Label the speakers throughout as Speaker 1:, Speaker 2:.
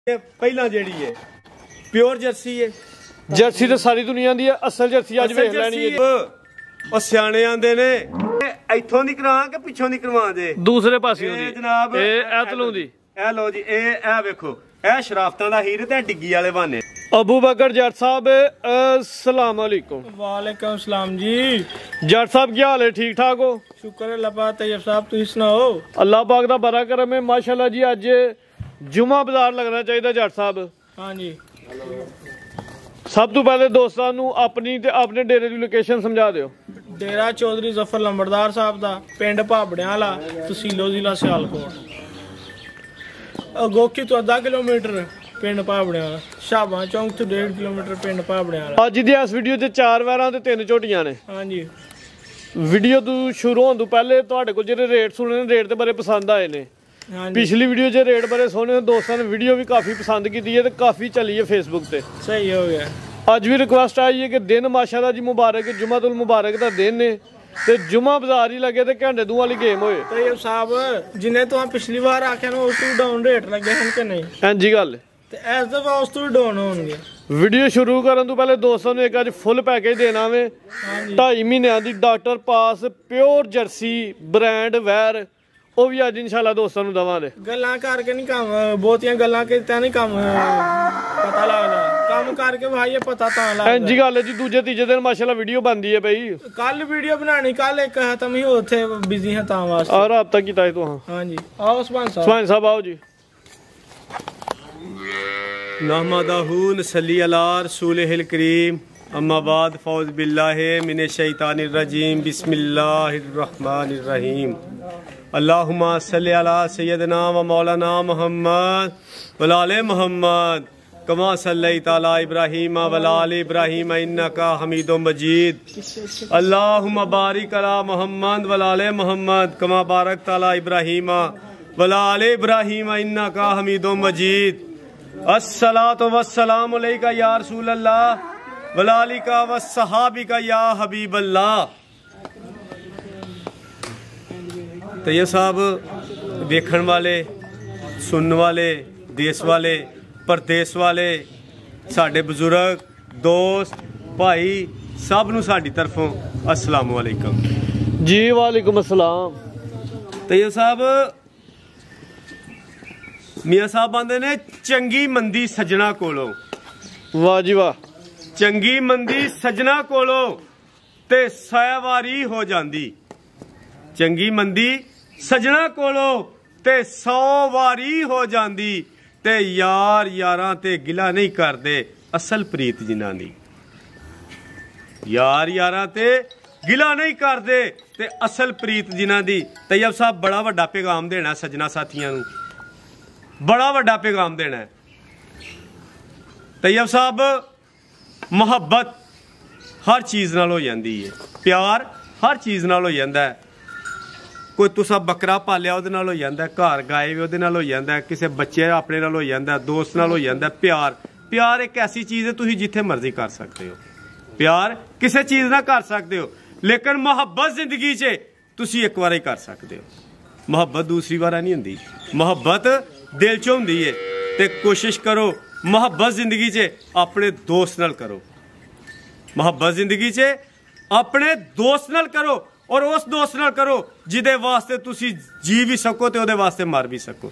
Speaker 1: पहला जेड़ी है प्योर जर्सी है।
Speaker 2: जर्सी तो सारी दुनिया दी है, असल जर्सी अज वेख लैनी है।
Speaker 1: और सियाने आंदे ने इथों दी करवा के पिछों दी करवा दे दूसरे पासे दी जनाब ए तलों दी ए लो जी ए वेखो ए शराफतां दा हीर ते डिग्गी वाले बहाने।
Speaker 2: अबू बकर जट साहब अस्सलाम वालेकुम।
Speaker 3: वालेकुम सलाम जी।
Speaker 2: जट साहब क्या हाल है? ठीक ठाक हो?
Speaker 3: शुक्र है अल्लाह पाक। तैयब साहब तुम सुनाओ?
Speaker 2: अल्लाह पाक दा बड़ा करम है माशाल्लाह जी। अज जुमा बाजार लगना चाहिए जट साहब।
Speaker 3: हाँ जी।
Speaker 2: सब तो पहले दोस्तों नू अपनी ते अपने डेरे की लोकेशन समझा दियो।
Speaker 3: डेरा चौधरी जफर लंबड़दार साहब दा, पिंड भाबड़ियां वाला, तहसीलो जिला सियालकोट। गोकी तो आधा किलोमीटर पिंड भाबड़ियां वाला, शाबा चौंक तो 1.5 किलोमीटर पिंड भाबड़ियां वाला।
Speaker 2: अज दी इस वीडियो च 4 वैरां ते 3 झोटियां ने।
Speaker 3: हाँ जी।
Speaker 2: वीडियो तो शुरू होने तो पहले तुहाडे कोल जेहड़े रेट सुने ने, रेट ते बड़े पसंद आए ने। पिछली वीडियो च रेट बड़े सोहने, दोस्तों ने वीडियो भी काफ़ी पसंद की है, काफ़ी चली है फेसबुक पे।
Speaker 3: सही हो गया।
Speaker 2: अज भी रिक्वेस्ट आई है कि दिन माशाल्लाह जी मुबारक, जुमातुल मुबारक का दिन है ते जुमा बाजार ही लगे ते घंटे दू वाली गेम होए।
Speaker 3: तो ये साहब जिन्हें तो पिछली बार आख्या ना उस तो डाउन रेट लगे हैं कि नहीं?
Speaker 2: हां जी गल
Speaker 3: ते इस दफा उस तो डाउन होंगे।
Speaker 2: वीडियो शुरू करने तो पहले दोस्तों ने एक अज फुल पैकेज देना वे 2.5 महीनों की डॉक्टर पास प्योर जर्सी ब्रांड वैर, वो भी अज इंशाल्लाह दोस्तों को दवांगे।
Speaker 3: गल्लां करके नहीं काम, बहुतियां गल्लां कीतियां नहीं काम पता लगदा, काम करके भाई पता तां लगदा।
Speaker 2: हां जी गल जी। दूजे तीजे दिन माशाल्लाह वीडियो बनदी है भाई।
Speaker 3: कल वीडियो बनानी, कल एक खत्म ही उथे बिजी है तां वास्ते।
Speaker 2: और राब्ता कीता है तो?
Speaker 3: हां जी। आओ सुभान
Speaker 2: साहब आओ जी।
Speaker 1: नहमदहू नसल्ली अला रसूलिहिल करीम, अम्मा बाद, फौज बिल्लाहि मिनश शैतानिर रजीम, बिस्मिल्लाहिर रहमानिर रहीम। अल्लाहुम्मा सल्ली अला सय्यदना व मौलाना मुहम्मद व आले मुहम्मद कमा सल्लैता अला इब्राहीम व आले इब्राहीम इन्नका हमीदुम मजीद। अल्लाहुम्मा बारिक अला मुहम्मद व आले मुहम्मद कमा बारकता अला इब्राहीम व आले इब्राहीम इन्नका हमीदुम मजीद। अस्सलातु वस्सलामु अलैका या रसूल अल्लाह व आलिका व सहाबिका या हबीब अल्लाह। तो ये साहब देखने वाले, सुनने वाले, देश वाले, परदेश वाले, साढ़े बुजुर्ग, दोस्त, भाई सब नू साडी तरफों अस्सलाम वालेकुम
Speaker 2: जी। वालेकुम अस्सलाम।
Speaker 1: तो ये साहब मियाँ साहब आंदे ने चंगी मंदी सजना कोलों।
Speaker 2: वाह जी वाह।
Speaker 1: चंगी मंदी सजना कोलों ते सैवारी हो जांदी। चंगी मंदी सजना कोलों ते 100 वारी हो जांदी, ते यार यारां ते गिला नहीं करदे असल प्रीत जिन्हां दी। यार यारां ते गिला नहीं करदे ते असल प्रीत जिन्हां दी। तैयब साहब बड़ा वड्डा पैगाम देना सजना साथियां नूं, बड़ा वड्डा पैगाम देना है। तैयब साहब मुहब्बत हर चीज़ नाल हो जांदी है, प्यार हर चीज़ नाल हो जांदा है। कोई तुसा बकरा पालिया उहदे नाल हो जांदा है, घर गाय भी उहदे नाल हो जांदा है, किसी बच्चे अपने नाल हो जांदा है, दोस्त नाल हो जांदा है। प्यार प्यार एक ऐसी चीज़ है तुसीं जिथे मर्जी कर सकते हो, प्यार किसी चीज़ ना कर सकते हो, लेकिन मुहब्बत जिंदगी च तुसीं एक बार ही कर सकते हो। मुहब्बत दूसरी बार नहीं हुंदी, मुहब्बत दिल च हुंदी है। ते कोशिश करो मुहब्बत जिंदगी च अपने दोस्त नाल करो, मुहब्बत जिंदगी च अपने दोस्त नाल करो, और उस दोस्त नाल करो जिदे वास्ते तुसी जी भी सको ते ओदे वास्ते मर भी सको।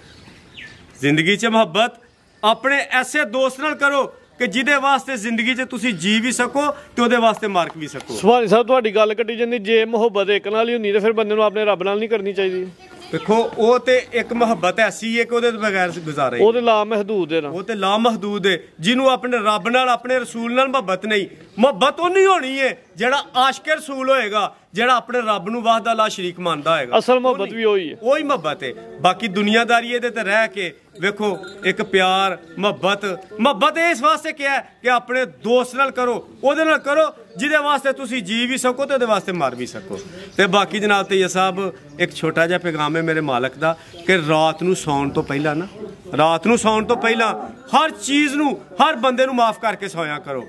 Speaker 1: जिंदगी च मुहब्बत अपने ऐसे दोस्त नाल करो कि जिदे वास्ते जिंदगी च तुसी जी भी सको ते ओदे वास्ते मर भी सको।
Speaker 2: सुभान साहब तुहाडी गल कट्टी जांदी, जे मुहब्बत एक नाल ही हुंदी ते फिर बंदे नूं अपने रब नाल नहीं करनी चाहिदी।
Speaker 1: देखो वो ते एक मुहब्बत ऐसी है कि ओदे बगैर गुजारा
Speaker 2: वो ते लामहदूद है ना,
Speaker 1: वो ते लामहदूद है। जिन्हों अपने रब नाल अपने रसूल नाल मुहब्बत नहीं, मुहब्बत वो नहीं होनी है जेड़ा आशिक रसूल होएगा, जेड़ा अपने रब नूं वाहदा ला शरीक मानदा होएगा।
Speaker 2: असल मुहब्बत भी वही है,
Speaker 1: वही मुहब्बत है। बाकी दुनियादारी ये ते रह के वेखो एक प्यार मुहब्बत, मुहब्बत इस वास्ते क्या है कि अपने दोस्त नाल करो, ओदे नाल करो जिदे वास्ते तुसी जी भी सको ते ओदे वास्ते मर भी सको। ते बाकी जनाब तैयब साहब एक छोटा जिहा पैगाम है मेरे मालक दा कि रात नूं सौण तो पहला ना, रात नूं सौण तो पहला हर चीज़ नूं, हर बंदे नूं माफ़ करके सोया करो,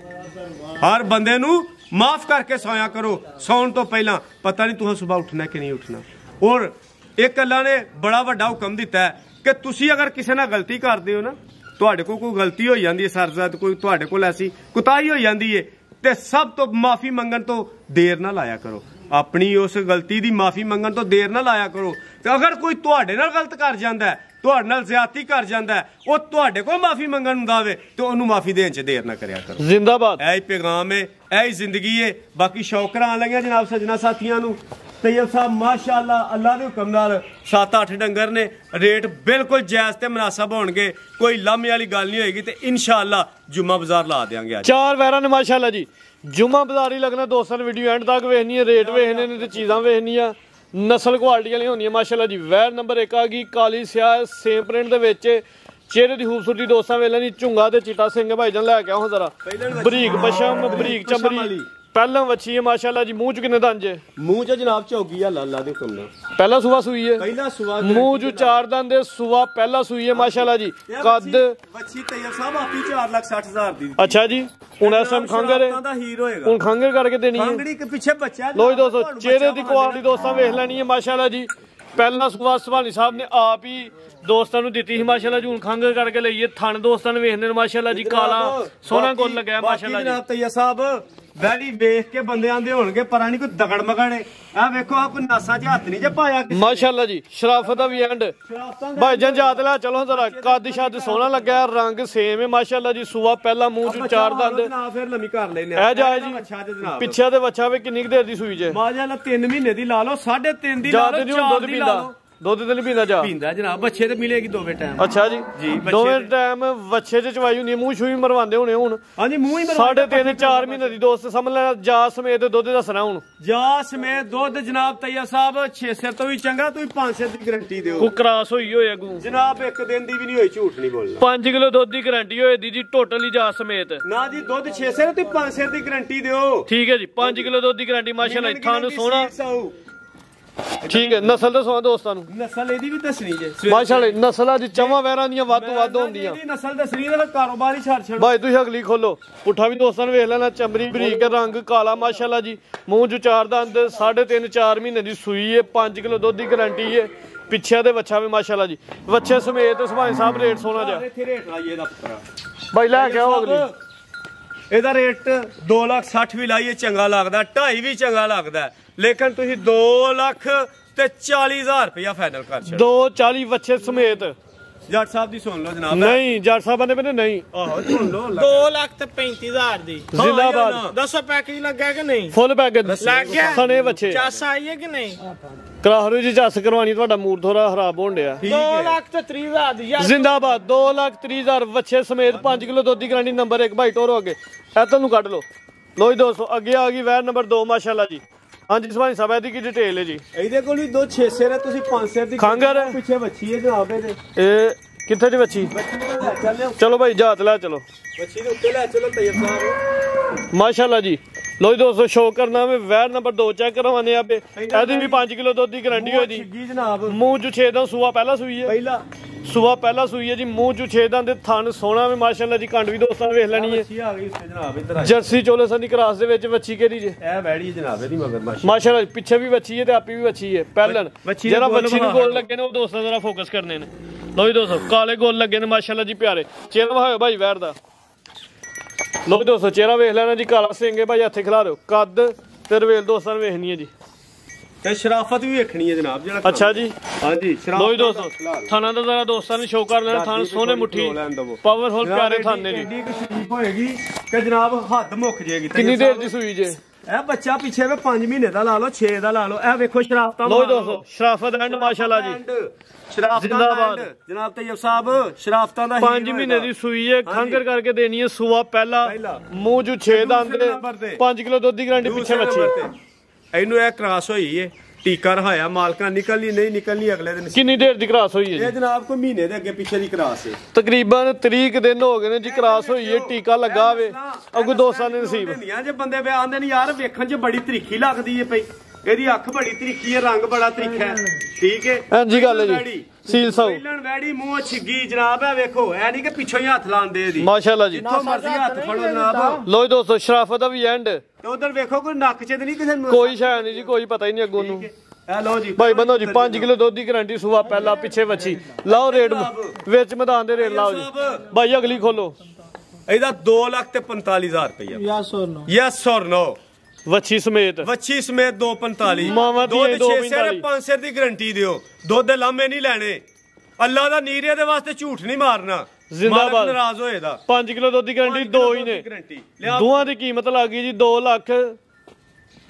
Speaker 1: हर बंदे नूं माफ़ करके सोया करो सौण तो पहला। पता नहीं तुहां सुबह उठना कि नहीं उठना। और एक अल्लाह ने बड़ा वड्डा हुक्म दिता है कि तुसी अगर किसी नाल गलती करदे हो ना ਤੁਹਾਡੇ ਕੋਲ ਕੋਈ ਗਲਤੀ ਹੋ ਜਾਂਦੀ ਹੈ ਸਰਜ਼ਦ ਕੋਈ ਤੁਹਾਡੇ ਕੋਲ ਐਸੀ ਕੁਤਾਹੀ ਹੋ ਜਾਂਦੀ ਹੈ ਤੇ ਸਭ ਤੋਂ ਮਾਫੀ ਮੰਗਣ ਤੋਂ ਦੇਰ ਨਾ ਲਾਇਆ ਕਰੋ ਆਪਣੀ ਉਸ ਗਲਤੀ ਦੀ ਮਾਫੀ ਮੰਗਣ ਤੋਂ ਦੇਰ ਨਾ ਲਾਇਆ ਕਰੋ ਤੇ ਅਗਰ ਕੋਈ ਤੁਹਾਡੇ ਨਾਲ ਗਲਤ ਕਰ ਜਾਂਦਾ ਤੁਹਾਡੇ ਨਾਲ ਜ਼ਿਆਦਤੀ ਕਰ ਜਾਂਦਾ ਉਹ ਤੁਹਾਡੇ ਕੋਲ ਮਾਫੀ ਮੰਗਣ ਹੁੰਦਾ ਵੇ ਤੇ ਉਹਨੂੰ ਮਾਫੀ ਦੇਣ 'ਚ ਦੇਰ ਨਾ ਕਰਿਆ ਕਰੋ
Speaker 2: ਜ਼ਿੰਦਾਬਾਦ
Speaker 1: ਇਹ ਪੈਗਾਮ ਹੈ ਇਹ ਜ਼ਿੰਦਗੀ ਹੈ ਬਾਕੀ ਸ਼ੌਕਰਾਂ ਆਣ ਲੱਗੀਆਂ ਜਨਾਬ ਸੱਜਣਾ ਸਾਥੀਆਂ ਨੂੰ ਤੈयब साहब माशाअल्लाह अल्लाह के हुक्म नाल 7-8 डंगर ने रेट बिल्कुल जायज़ ते मुनासिब होणगे कोई लामे वाली गल नहीं होएगी ते इंशाअल्लाह जुम्मा बाजार ला देंगे
Speaker 2: चार वैरा ने माशाअल्लाह जी जुम्मा बाजार ही लगना दोस्तों ने वीडियो एंड तक वेखनी है रेट वेखने ने ते चीज़ां वेखनियां नस्ल क्वालिटी वाली होनी है माशाअल्लाह जी वैर नंबर 1 आ गई काली स्याह सेम प्रिंट दे विच चेहरे की खूबसूरती दोस्तों वेले नहीं झुंगा ते चिट्टा सिंह भाईजान लैके आओ जरा बरीक पशम बरीक चमड़ी पहला वच्छी है माशाअल्लाह जी मुंह च किन्ने दंद है
Speaker 1: मुंह च जनाब चौकी है अल्लाह दे हुक्म नाल
Speaker 2: पहला सुवा सुई है
Speaker 1: पहला सुवा
Speaker 2: मुंह च 4 दंद है सुवा पहला सुई है माशाअल्लाह जी कद
Speaker 1: वच्छी तैयब साहब आपी 4,60,000 दी
Speaker 2: अच्छा जी हुन इस टाइम खंगर है
Speaker 1: दा हीर होएगा
Speaker 2: हुन खंगर करके देनी है
Speaker 1: खंगड़ी के पीछे बच्चा
Speaker 2: लो जी दोस्तों चेहरे दी क्वालिटी दोस्तों वेख लेनी है माशाअल्लाह जी पहला सुवा सुभानी साहब ने आप ही दोस्तों ਨੂੰ ਦਿੱਤੀ ਸੀ ਮਾਸ਼ਾਅੱਲਾ ਜੀ ਹੁਣ ਖੰਗ ਕਰਕੇ ਲਈਏ ਥਣ ਦੋਸਤਾਂ ਨੂੰ ਵੇਖਦੇ ਨੇ ਮਾਸ਼ਾਅੱਲਾ ਜੀ ਕਾਲਾ ਸੋਹਣਾ ਗੁੱਲ ਲੱਗਿਆ ਮਾਸ਼ਾਅੱਲਾ ਜੀ
Speaker 1: ਜਨਾਬ ਤੈयब ਸਾਹਿਬ ਵੈਲੀ ਵੇਖ ਕੇ ਬੰਦੇ ਆਂਦੇ ਹੋਣਗੇ ਪਰਾਂ ਨਹੀਂ ਕੋਈ ਦਗੜ ਮਗੜ ਆ ਵੇਖੋ ਆ ਕੋਈ ਨਾਸਾਂ 'ਚ ਹੱਥ ਨਹੀਂ ਜੇ ਪਾਇਆ
Speaker 2: ਮਾਸ਼ਾਅੱਲਾ ਜੀ ਸ਼ਰਾਫਤ ਦਾ ਵੀ ਐਂਡ ਭਾਈਜਾਨ ਜਾਤ ਲੈ ਚਲੋ ਜ਼ਰਾ ਕੱਦ ਸ਼ੱਦ ਸੋਹਣਾ ਲੱਗਾ ਰੰਗ ਸੇਮ ਹੈ ਮਾਸ਼ਾਅੱਲਾ ਜੀ ਸੂਆ ਪਹਿਲਾ ਮੂੰਹ 'ਚ 4 ਦੰਦ
Speaker 1: ਜਨਾਬ ਫਿਰ ਲੰਮੀ ਕਰ ਲੈਨੇ
Speaker 2: ਆ ਜਾਏ ਜੀ ਪਿੱਛੇ ਦੇ ਬੱਚਾ ਵੇ ਕਿੰਨੀ ਦੇਰ ਦੀ ਸੂਈ ਜੇ
Speaker 1: ਮਾਸ਼ਾਅੱਲਾ 3 ਮਹੀਨੇ ਦੀ ਲਾ ਲਓ 3.5 ਦੀ ਲਾ ਲਓ 4 ਦੀ ਲਾ ਲਓ
Speaker 2: ਦੁੱਧ ਤੇ ਨਹੀਂ ਪੀਂਦਾ ਜਾ
Speaker 1: ਪੀਂਦਾ ਜਨਾਬ ਬੱਚੇ ਤੇ ਮਿਲੇਗੀ ਦੋਵੇਂ ਟਾਈਮ
Speaker 2: ਅੱਛਾ ਜੀ ਦੋਵੇਂ ਟਾਈਮ ਬੱਚੇ ਚ ਚਵਾਈ ਹੁੰਦੀ ਮੂੰਹ ਛੂਈ ਮਰਵਾਉਂਦੇ ਹੋਣੇ ਹੁਣ
Speaker 1: ਹਾਂਜੀ ਮੂੰਹ ਹੀ
Speaker 2: 3.5-4 ਮਹੀਨੇ ਦੀ ਦੋਸਤ ਸਮਝ ਲੈਣਾ ਜਾ ਸਮੇਤ ਦੁੱਧ ਦੱਸਣਾ ਹੁਣ
Speaker 1: ਜਾ ਸਮੇਤ ਦੁੱਧ ਜਨਾਬ ਤੈयब ਸਾਹਿਬ 6 ਸਿਰ ਤੋਂ ਵੀ ਚੰਗਾ ਤੁਸੀਂ 5 ਸਿਰ ਦੀ ਗਾਰੰਟੀ ਦਿਓ
Speaker 2: ਕੋ ਕ੍ਰਾਸ ਹੋਈ ਹੋਏ ਅਗੂ
Speaker 1: ਜਨਾਬ ਇੱਕ ਦਿਨ ਦੀ ਵੀ ਨਹੀਂ ਹੋਈ ਝੂਠ ਨਹੀਂ ਬੋਲਣਾ
Speaker 2: 5 ਕਿਲੋ ਦੁੱਧ ਦੀ ਗਾਰੰਟੀ ਹੋਏ ਦੀ ਜੀ ਟੋਟਲੀ ਜਾ ਸਮੇਤ
Speaker 1: ਨਾ ਜੀ ਦੁੱਧ 6 ਸਿਰ ਤੇ 5 ਸਿਰ ਦੀ ਗਾਰੰਟੀ ਦਿਓ
Speaker 2: ਠੀਕ ਹੈ ਜੀ 5 ਕਿਲੋ ਦੁੱਧ ਦੀ ਗਾਰੰਟੀ ਮਾਸ਼ਾਅੱਲਾ ਤੁਹਾਨੂੰ ਸੋਹਣਾ ਠੀਕ ਹੈ ਨਸਲ ਦਾ ਸੋਹਣਾ ਦੋਸਤਾਂ ਨੂੰ
Speaker 1: ਨਸਲ ਇਹਦੀ ਵੀ ਦੱਸਣੀ ਜੇ
Speaker 2: ਮਾਸ਼ਾਅੱਲਾ ਨਸਲਾਂ ਦੀ ਚਵਾਂ ਵੈਰਾਂ ਦੀਆਂ ਵੱਧ ਹੁੰਦੀਆਂ
Speaker 1: ਇਹਦੀ ਨਸਲ ਦੱਸਣੀ ਤੇ ਕਾਰੋਬਾਰ ਹੀ ਛੱਡ ਛੱਡ
Speaker 2: ਭਾਈ ਤੁਸੀਂ ਅਗਲੀ ਖੋਲੋ ਪੁੱਠਾ ਵੀ ਦੋਸਤਾਂ ਨੂੰ ਵੇਖ ਲੈਣਾ ਚਮੜੀ ਬਰੀਕ ਰੰਗ ਕਾਲਾ ਮਾਸ਼ਾਅੱਲਾ ਜੀ ਮੂੰਹ 'ਚ 4 ਦੰਦ 3.5-4 ਮਹੀਨੇ ਦੀ ਸੂਈ ਹੈ 5 ਕਿਲੋ ਦੁੱਧ ਦੀ ਗਾਰੰਟੀ ਹੈ ਪਿੱਛੇ ਦੇ ਵੱਛਾ ਵੀ ਮਾਸ਼ਾਅੱਲਾ ਜੀ ਵੱਛੇ ਸਮੇਤ ਸੁਭਾਨ ਸਾਹਿਬ ਰੇਟ ਸੋਹਣਾ ਜਾ
Speaker 1: ਇੱਥੇ ਰੇਟ ਲਾਈਏ ਇਹਦਾ ਪੁੱਤਰਾ
Speaker 2: ਭਾਈ ਲੈ ਕੇ ਆਓ ਅਗਲੀ
Speaker 1: ਇਹਦਾ ਰੇਟ 2,60,000 ਵੀ ਲਾਈਏ ਚੰਗਾ ਲੱਗਦਾ 2.5 ਵੀ ਚੰਗਾ ਲੱਗਦਾ ਲੇਕਿਨ ਤੁਸੀਂ 2,40,000 ਰੁਪਇਆ ਫਾਈਨਲ ਕਰ ਛੱਡੋ
Speaker 2: 240 ਵੱਛੇ ਸਮੇਤ
Speaker 1: ਜੱਟ ਸਾਹਿਬ ਦੀ ਸੁਣ ਲਓ ਜਨਾਬ
Speaker 2: ਨਹੀਂ ਜੱਟ ਸਾਹਿਬ ਨੇ ਮੈਨੂੰ ਨਹੀਂ
Speaker 1: ਆਹੋ ਸੁਣ ਲਓ
Speaker 3: 2,35,000 ਦੀ
Speaker 2: ਜ਼ਿੰਦਾਬਾਦ
Speaker 3: ਦੱਸੋ ਪੈਕੇਜ ਲੱਗਾ ਕਿ ਨਹੀਂ
Speaker 2: ਫੁੱਲ ਪੈਕੇਜ
Speaker 3: ਲੱਗ ਗਿਆ
Speaker 2: ਸਣੇ ਵੱਛੇ
Speaker 3: ਚੱਸ ਆਈ ਹੈ ਕਿ ਨਹੀਂ
Speaker 2: ਕਰਾਹਰੂ ਜੀ ਚੱਸ ਕਰਵਾਣੀ ਤੁਹਾਡਾ ਮੂਡ ਥੋੜਾ ਖਰਾਬ ਹੋਣ ਡਿਆ
Speaker 3: 2,30,000 ਦੀ
Speaker 2: ਜ਼ਿੰਦਾਬਾਦ 2,30,000 ਵੱਛੇ ਸਮੇਤ 5 ਕਿਲੋ ਦੁੱਧ ਦੀ ਗਾਰੰਟੀ ਨੰਬਰ 1 ਭਾਈ ਟੋਰੋ ਅੱਗੇ ਇਹ ਤੁਹਾਨੂੰ ਕੱਢ ਲਓ ਲੋ ਜੀ ਦੋਸਤੋ ਅੱਗੇ ਆ ਗਈ ਵੈਰ ਨੰਬਰ 2 ਮਾਸ਼ਾਅੱਲਾ ਜੀ ਹਾਂਜੀ ਸੁਭਾਨ ਸਾਹਿਬ ਇਹਦੀ ਕੀ ਡਿਟੇਲ ਹੈ ਜੀ
Speaker 1: ਇਹਦੇ ਕੋਲ ਵੀ 2-6 ਸਿਰ ਹੈ ਤੁਸੀਂ 5 ਸਿਰ ਦੀ
Speaker 2: ਖੰਗਰ
Speaker 1: ਪਿੱਛੇ ਵੱਛੀ ਹੈ ਜਨਾਬ ਇਹਦੇ
Speaker 2: ਇਹ ਕਿੱਥੇ ਜੀ ਵੱਛੀ ਚਲੋ ਭਾਈ ਜਾਤ ਲੈ ਚਲੋ
Speaker 1: ਵੱਛੀ ਦੇ ਉੱਤੇ ਲੈ ਚਲੋ ਤैयब ਸਾਹਿਬ
Speaker 2: ਮਾਸ਼ਾਅੱਲਾ ਜੀ ਲੋ ਜੀ ਦੋਸਤੋ ਸ਼ੋਅ ਕਰਨਾ ਵੇ ਵੈਰ ਨੰਬਰ 2 ਚੈੱਕ ਕਰਵਾਨੇ ਆਪੇ ਇਹਦੀ ਵੀ 5 ਕਿਲੋ ਦੁੱਧ ਦੀ ਗਾਰੰਟੀ ਹੋਈ ਦੀ
Speaker 1: ਜਨਾਬ
Speaker 2: ਮੂੰਹ 'ਚ 6 ਦਾ ਸੂਆ ਪਹਿਲਾ ਸੂਈ ਹੈ
Speaker 1: ਪਹਿਲਾ
Speaker 2: ਸੂਆ ਪਹਿਲਾ ਸੂਈ ਹੈ ਜੀ ਮੂੰਹ 'ਚ 6 ਦਾ ਦੇ ਥਣ ਸੋਹਣਾ ਵੇ ਮਾਸ਼ਾਅੱਲਾ ਜੀ ਕੰਡ ਵੀ ਦੋਸਤਾਂ ਨੇ ਵੇਖ ਲੈਣੀ ਹੈ
Speaker 1: ਵੱਛੀ ਆ ਗਈ ਉੱਤੇ ਜਨਾਬ ਇੱਧਰ
Speaker 2: ਜਰਸੀ ਚੋਲੇਸਨ ਦੀ ਕਰਾਸ ਦੇ ਵਿੱਚ ਵੱਛੀ ਕਿਹੜੀ ਜੇ
Speaker 1: ਇਹ ਵੈੜੀ ਜਨਾਬ ਇਹਦੀ ਮਗਰ
Speaker 2: ਮਾਸ਼ਾਅੱਲਾ ਪਿੱਛੇ ਵੀ ਵੱਛੀ ਹੈ ਤੇ ਆਪੀ ਵੀ ਵੱਛੀ ਹੈ ਪਹਿਲਣ ਜਿਹੜਾ ਵੱਛੀ ਨੂੰ ਗੋਲ ਲੱਗੇ ਨੇ ਉਹ ਦੋਸਤਾਂ ਜਰਾ ਫੋਕਸ ਕਰਨੇ ਨੇ ਲੋ ਜੀ ਦੋਸਤੋ ਕਾਲੇ ਗੋਲ ਲੱਗੇ ਨੇ ਮਾਸ਼ਾਅੱਲਾ ਜੀ ਪਿਆਰੇ ਚਿਹਰਾ ਵਿਖਾਓ ਭਾਈ ਵੈਰ ਦਾ ਲੋ ਦੋਸਤੋ ਚਿਹਰਾ ਵੇਖ ਲੈਣਾ ਜੀ ਕਾਲਾ ਸਿੰਘ ਹੈ ਭਾਈ ਹੱਥੇ ਖਿਲਾ ਦਿਓ ਕੱਦ ਤੇ ਰਵੇਲ ਦੋਸਤਾਂ ਨੇ ਵੇਖਣੀ ਹੈ ਜੀ
Speaker 1: ਤੇ ਸ਼ਰਾਫਤ ਵੀ ਵੇਖਣੀ ਹੈ ਜਨਾਬ ਜਿਹੜਾ
Speaker 2: ਅੱਛਾ ਜੀ
Speaker 1: ਹਾਂਜੀ
Speaker 2: ਲੋ ਜੀ ਦੋਸਤੋ ਥਾਣਾ ਦਾ ਜ਼ਰਾ ਦੋਸਤਾਂ ਨੂੰ ਸ਼ੋਅ ਕਰ ਲੈਣਾ ਥਾਣ ਸੋਹਣੇ ਮੁੱਠੀ ਪਾਵਰਫੁਲ ਪਿਆਰੇ ਥਾਨੇ ਜੀ
Speaker 1: ਐਡੀ ਸ਼ਰੀਫ ਹੋਏਗੀ ਕਿ ਜਨਾਬ ਹੱਦ ਮੁੱਕ ਜੇਗੀ
Speaker 2: ਕਿੰਨੀ ਦੇਰ ਦੀ ਸੂਈ ਜੇ
Speaker 1: ਇਹ ਬੱਚਾ ਪਿੱਛੇ ਵੇ 5 ਮਹੀਨੇ ਦਾ ਲਾ ਲਓ 6 ਦਾ ਲਾ ਲਓ ਇਹ ਵੇਖੋ ਸ਼ਰਾਫਤਾਂ
Speaker 2: ਲੋ ਜੀ ਦੋਸਤੋ ਸ਼ਰਾਫਤ ਐਂਡ ਮਾਸ਼ਾਅੱਲਾ ਜੀ
Speaker 1: ਜ਼ਿੰਦਾਬਾਦ ਜਨਾਬ ਤैयब ਸਾਹਿਬ ਸ਼ਰਾਫਤਾਂ ਦਾ
Speaker 2: 5 ਮਹੀਨੇ ਦੀ ਸੂਈ ਹੈ ਖੰਗਰ ਕਰਕੇ ਦੇਣੀ ਹੈ ਸੂਆ ਪਹਿਲਾ ਮੂੰਹ 'ਚ 6 ਦੰਦ 5 ਕਿਲੋ ਦੁੱਧ ਦੀ ਗਾਰੰਟੀ ਪਿੱਛੇ ਬੱਚੀ
Speaker 1: ਇਹਨੂੰ ਇਹ ਕ੍ਰਾਸ ਹੋਈ ਏ ਟੀਕਾ ਰਹਾਇਆ ਮਾਲਕਾਂ ਨਿਕਲਣੀ ਨਹੀਂ ਨਿਕਲਣੀ ਅਗਲੇ ਦਿਨ
Speaker 2: ਕਿੰਨੀ ਦੇਰ ਦੀ ਕ੍ਰਾਸ ਹੋਈ ਹੈ
Speaker 1: ਇਹ ਜਨਾਬ ਕੋਈ ਮਹੀਨੇ ਦੇ ਅੱਗੇ ਪਿੱਛੇ ਦੀ ਕ੍ਰਾਸ ਏ
Speaker 2: ਤਕਰੀਬਨ 30 ਦਿਨ ਹੋ ਗਏ ਨੇ ਜੀ ਕ੍ਰਾਸ ਹੋਈ ਹੈ ਟੀਕਾ ਲੱਗਾ ਵੇ ਅੱਗੋਂ ਦੋਸਤਾਂ ਨੇ ਨਸੀਬ
Speaker 1: ਜੇ ਬੰਦੇ ਵੇ ਆਂਦੇ ਨੇ ਯਾਰ ਵੇਖਣ 'ਚ ਬੜੀ ਤਰੀਖੀ ਲੱਗਦੀ ਏ ਪਈ ਇਹਦੀ ਅੱਖ ਬੜੀ ਤਰੀਖੀ ਏ ਰੰਗ ਬੜਾ ਤਰੀਖਾ ਹੈ ਠੀਕ ਏ
Speaker 2: ਹਾਂਜੀ ਗੱਲ ਹੈ ਜੀ ਸੀਲ ਸਾਊ
Speaker 1: ਪਹਿਲਣ ਵੈੜੀ ਮੂੰਹ ਛਿੱਗੀ ਜਨਾਬ ਇਹ ਵੇਖੋ ਐ ਨਹੀਂ ਕਿ ਪਿੱਛੋਂ ਹੀ ਹੱਥ ਲਾਉਂਦੇ ਇਹਦੀ
Speaker 2: ਮਾਸ਼ਾਅੱਲਾ ਜੀ
Speaker 1: ਜਿੱਥੋਂ ਮਰਜ਼ੀ ਹੱਥ ਫੜੋ ਜਨਾਬ
Speaker 2: ਲੋ ਜੀ ਦੋਸਤੋ ਸ਼ਰਾਫਤ ਦਾ ਵੀ ਐਂਡ
Speaker 1: ਤੇ ਉਧਰ ਵੇਖੋ ਕੋਈ ਨੱਕ 'ਚ ਤੇ ਨਹੀਂ ਕਿਸੇ ਨੂੰ
Speaker 2: ਕੋਈ ਸ਼ੈ ਨਹੀਂ ਜੀ ਕੋਈ ਪਤਾ ਹੀ ਨਹੀਂ ਅੱਗੋਂ ਨੂੰ
Speaker 1: ਇਹ ਲਓ ਜੀ
Speaker 2: ਭਾਈ ਬੰਦੋ ਜੀ 5 ਕਿਲੋ ਦੁੱਧ ਦੀ ਗਾਰੰਟੀ ਸੂਆ ਪਹਿਲਾ ਪਿੱਛੇ ਵੱਛੀ ਲਾਓ ਰੇਟ ਵਿੱਚ ਮੈਦਾਨ ਦੇ ਰੇਟ ਲਾਓ ਜੀ ਭਾਈ ਅਗਲੀ ਖੋਲੋ
Speaker 1: ਇਹਦਾ 2,45,000 ਰੁਪਇਆ ਯੈਸ ਔਰ ਨੋ
Speaker 2: ਵੱਛੀ ਸਮੇਤ
Speaker 1: ਸਮੇਤ 2,45
Speaker 2: ਮਾਵਾਂ ਦੀ 2,45
Speaker 1: 5 ਸਿਰ ਦੀ ਗਾਰੰਟੀ ਦਿਓ ਦੁੱਧ ਦੇ ਲਾਮੇ ਨਹੀਂ ਲੈਣੇ ਅੱਲਾ ਦਾ ਨੀਰੇ ਦੇ ਵਾਸਤੇ ਝੂਠ ਨਹੀਂ ਮਾਰਨਾ
Speaker 2: ਜ਼ਿੰਦਾਬਾਦ
Speaker 1: ਨਾਰਾਜ਼ ਹੋਏ ਦਾ
Speaker 2: 5 ਕਿਲੋ ਦੁੱਧ ਦੀ ਗਾਰੰਟੀ ਦੋ ਹੀ ਨੇ ਦੋਹਾਂ ਦੀ ਕੀਮਤ ਲੱਗ ਗਈ ਜੀ 2 ਲੱਖ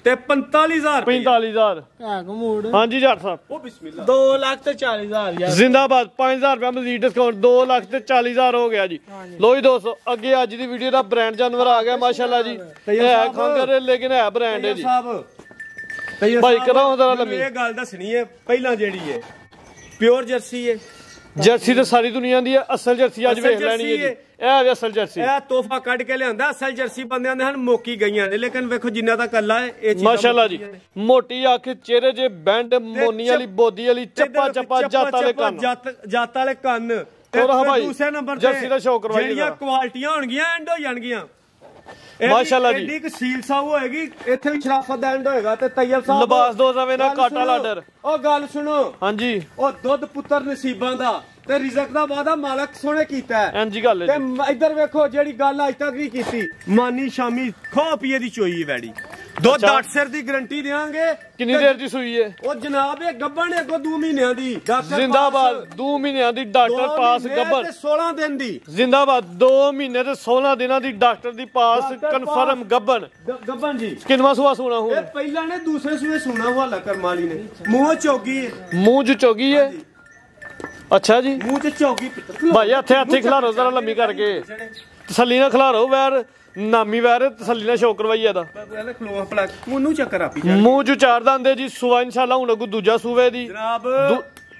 Speaker 1: ਤੇ 45,000
Speaker 2: 45,000 ਹਾਂਜੀ ਜੱਟ ਸਾਹਿਬ
Speaker 1: ਉਹ ਬਿਸਮਿਲ੍ਲਾ
Speaker 3: 2,40,000 ਯਾਰ
Speaker 2: ਜ਼ਿੰਦਾਬਾਦ 5,000 ਰੁਪਏ ਮਜ਼ੀਦ ਡਿਸਕਾਊਂਟ 2,40,000 ਹੋ ਗਿਆ ਜੀ ਲੋ ਜੀ ਦੋਸਤੋ ਅੱਗੇ ਅੱਜ ਦੀ ਵੀਡੀਓ ਦਾ ਬ੍ਰਾਂਡ ਜਾਨਵਰ ਆ ਗਿਆ ਮਾਸ਼ਾਅੱਲਾ ਜੀ ਹੈ ਖੰਗਰ ਲੇਕਿਨ ਹੈ ਬ੍ਰਾਂਡ ਹੈ ਜੀ ਭਾਈ ਕਰਾਓ ਜ਼ਰਾ ਲੰਮੀ
Speaker 1: ਇਹ ਗੱਲ ਦੱਸਣੀ ਹੈ ਪਹਿਲਾਂ ਜਿਹੜੀ ਹੈ ਪਿਓਰ ਜਰਸੀ ਹੈ
Speaker 2: ਜਰਸੀ ਤੇ ਸਾਰੀ ਦੁਨੀਆ ਦੀ ਹੈ ਅਸਲ ਜਰਸੀ ਅੱਜ ਵੇਖ ਲੈਣੀ ਹੈ ਜੀ ਇਹ ਵੀ ਅਸਲ ਜਰਸੀ
Speaker 1: ਇਹ ਤੋਹਫਾ ਕੱਢ ਕੇ ਲਿਆਂਦਾ ਅਸਲ ਜਰਸੀ ਬੰਦਿਆਂ ਦੇ ਹਨ ਮੋਕੀ ਗਈਆਂ ਨੇ ਲੇਕਿਨ ਵੇਖੋ ਜਿੰਨਾ ਦਾ ਕੱਲਾ ਹੈ ਇਹ
Speaker 2: ਮਾਸ਼ਾਅੱਲਾ ਜੀ ਮੋਟੀ ਅੱਖ ਚਿਹਰੇ 'ਚ ਬੈਂਡ ਮੋਨੀ ਵਾਲੀ ਬੋਦੀ ਵਾਲੀ ਚੱਪਾ ਜੱਤ ਵਾਲੇ ਕੰਨ
Speaker 1: ਜੱਤ ਵਾਲੇ ਕੰਨ ਦੂਸਰੇ ਨੰਬਰ
Speaker 2: ਜਰਸੀ ਦਾ ਸ਼ੌਕ ਕਰਵਾਈਏ
Speaker 1: ਜਿਹੜੀਆਂ ਕੁਆਲਟੀਆਂ ਹੋਣਗੀਆਂ ਐਂਡ ਹੋ ਜਾਣਗੀਆਂ
Speaker 2: ਮਾਸ਼ਾਅੱਲਾ ਜੀ
Speaker 1: ਐਡੀ ਸੀਲ ਸਾਊ ਹੋਏਗੀ ਇੱਥੇ ਵੀ ਸ਼ਰਾਫਤ ਦਾ ਐਂਡ ਹੋਏਗਾ ਤੇ ਤੈਯਬ ਸਾਹਿਬ
Speaker 2: ਲਿਬਾਸ ਦੋ ਜਾਵੇ ਨਾ ਕਾਟਾ ਲਾਡਰ
Speaker 1: ਉਹ ਗੱਲ ਸੁਣੋ
Speaker 2: ਹਾਂਜੀ
Speaker 1: ਉਹ ਦੁੱਧ ਪੁੱਤਰ ਨਸੀਬਾਂ ਦਾ ਤੇ ਰਿਜ਼ਕ ਦਾ ਵਾਦਾ ਮਾਲਕ ਸੋਹਣੇ ਕੀਤਾ ਹੈ
Speaker 2: ਇੰਜੀ ਗੱਲ ਹੈ
Speaker 1: ਤੇ ਇੱਧਰ ਵੇਖੋ ਜਿਹੜੀ ਗੱਲ ਅੱਜ ਤੱਕ ਨਹੀਂ ਕੀਤੀ ਮਾਨੀ ਸ਼ਾਮੀ ਖੋ ਪੀਏ ਦੀ ਚੋਈ ਹੈ ਵੈੜੀ ਦੁੱਧ 8 ਸਿਰ ਦੀ ਗਾਰੰਟੀ ਦੇਵਾਂਗੇ
Speaker 2: ਕਿੰਨੀ ਦੇਰ ਦੀ ਸੂਈ ਹੈ
Speaker 1: ਉਹ ਜਨਾਬ ਇਹ ਗੱਬਣ ਹੈ ਅੱਗੋਂ 2 ਮਹੀਨਿਆਂ ਦੀ
Speaker 2: ਜ਼ਿੰਦਾਬਾਦ 2 ਮਹੀਨਿਆਂ ਦੀ ਡਾਕਟਰ ਪਾਸ ਗੱਬਣ
Speaker 1: 16 ਦਿਨ ਦੀ
Speaker 2: ਜ਼ਿੰਦਾਬਾਦ 2 ਮਹੀਨੇ ਤੇ 16 ਦਿਨਾਂ ਦੀ ਡਾਕਟਰ ਦੀ ਪਾਸ ਕਨਫਰਮ ਗੱਬਣ
Speaker 1: ਜੀ
Speaker 2: ਕਿੰਨਵਾ ਸੂਆ ਸੁਣਾ ਹੁਣ
Speaker 1: ਇਹ ਪਹਿਲਾਂ ਨੇ ਦੂਸਰੇ ਸੂਏ ਸੁਣਾ ਹਵਾਲਾ ਕਰਮਾਲੀ ਨੇ ਮੂੰਹ ਚੋਗੀ ਹੈ
Speaker 2: ਮੂੰਹ ਚ ਚੋਗੀ ਹੈ ਅੱਛਾ ਜੀ
Speaker 1: ਮੂੰਹ ਚ ਚੋਗੀ
Speaker 2: ਭਾਈ ਹੱਥੇ ਖਿਲਾਰੋ ਜ਼ਰਾ ਲੰਮੀ ਕਰਕੇ ਤਸੱਲੀ ਨਾਲ ਖਿਲਾਰੋ ਵੈਰ ਨਾਮੀ ਵੈਰ ਤਸੱਲੀ ਨਾਲ ਸ਼ੌਕ ਕਰਵਾਈ ਇਹਦਾ
Speaker 1: ਮੂੰਹ ਚੱਕਰ ਆਪੀ
Speaker 2: ਮੂੰਹ ਚ ਚਾਰ ਦੰਦੇ ਜੀ ਸੂਆ ਇਨਸ਼ਾਅੱਲਾ ਹੁਣ ਅੱਗੂ ਦੂਜਾ ਸੂਵੇ ਦੀ
Speaker 1: ਜਨਾਬ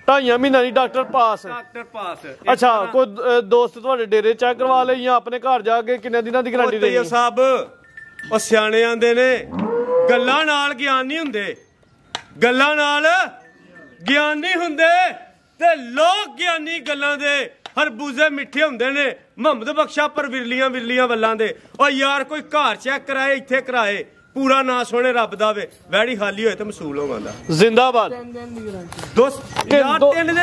Speaker 2: 2.5 ਮਹੀਨਾ ਦੀ ਡਾਕਟਰ ਪਾਸ ਅੱਛਾ ਕੋਈ ਦੋਸਤ ਤੁਹਾਡੇ ਡੇਰੇ ਚੈੱਕ ਕਰਵਾ ਲੈ ਜਾਂ ਆਪਣੇ ਘਰ ਜਾ ਕੇ ਕਿੰਨੇ ਦਿਨਾਂ ਦੀ ਗਾਰੰਟੀ ਦੇਣੀ
Speaker 1: ਸਾਹਿਬ ਉਹ ਸਿਆਣੇ ਆਂਦੇ ਨੇ ਗੱਲਾਂ ਨਾਲ ਗਿਆਨ ਨਹੀਂ ਹੁੰਦੇ ਗੱਲਾਂ ਨਾਲ ਗਿਆਨ ਨਹੀਂ ਹੁੰਦੇ ਤੇ ਲੋਕ ਗਿਆਨੀ ਗੱਲਾਂ ਦੇ ਹਰਬੂਜ਼ੇ ਮਿੱਠੇ ਹੁੰਦੇ ਨੇ ਮੁਹੰਮਦ ਬਖਸ਼ਾ ਪਰ ਵਿਰਲੀਆਂ ਵੱਲਾਂ ਦੇ ਓ ਯਾਰ ਕੋਈ ਘਰ ਚੈੱਕ ਕਰਾਏ ਇੱਥੇ ਕਰਾਏ ਪੂਰਾ ਨਾਂ ਸੋਹਣੇ ਰੱਬ ਦਾ ਵੇ ਵੈੜੀ ਖਾਲੀ ਹੋਏ ਤੇ ਮਸੂਲ ਹੋਵਾਂਦਾ
Speaker 2: ਜ਼ਿੰਦਾਬਾਦ
Speaker 1: 3 ਦਿਨ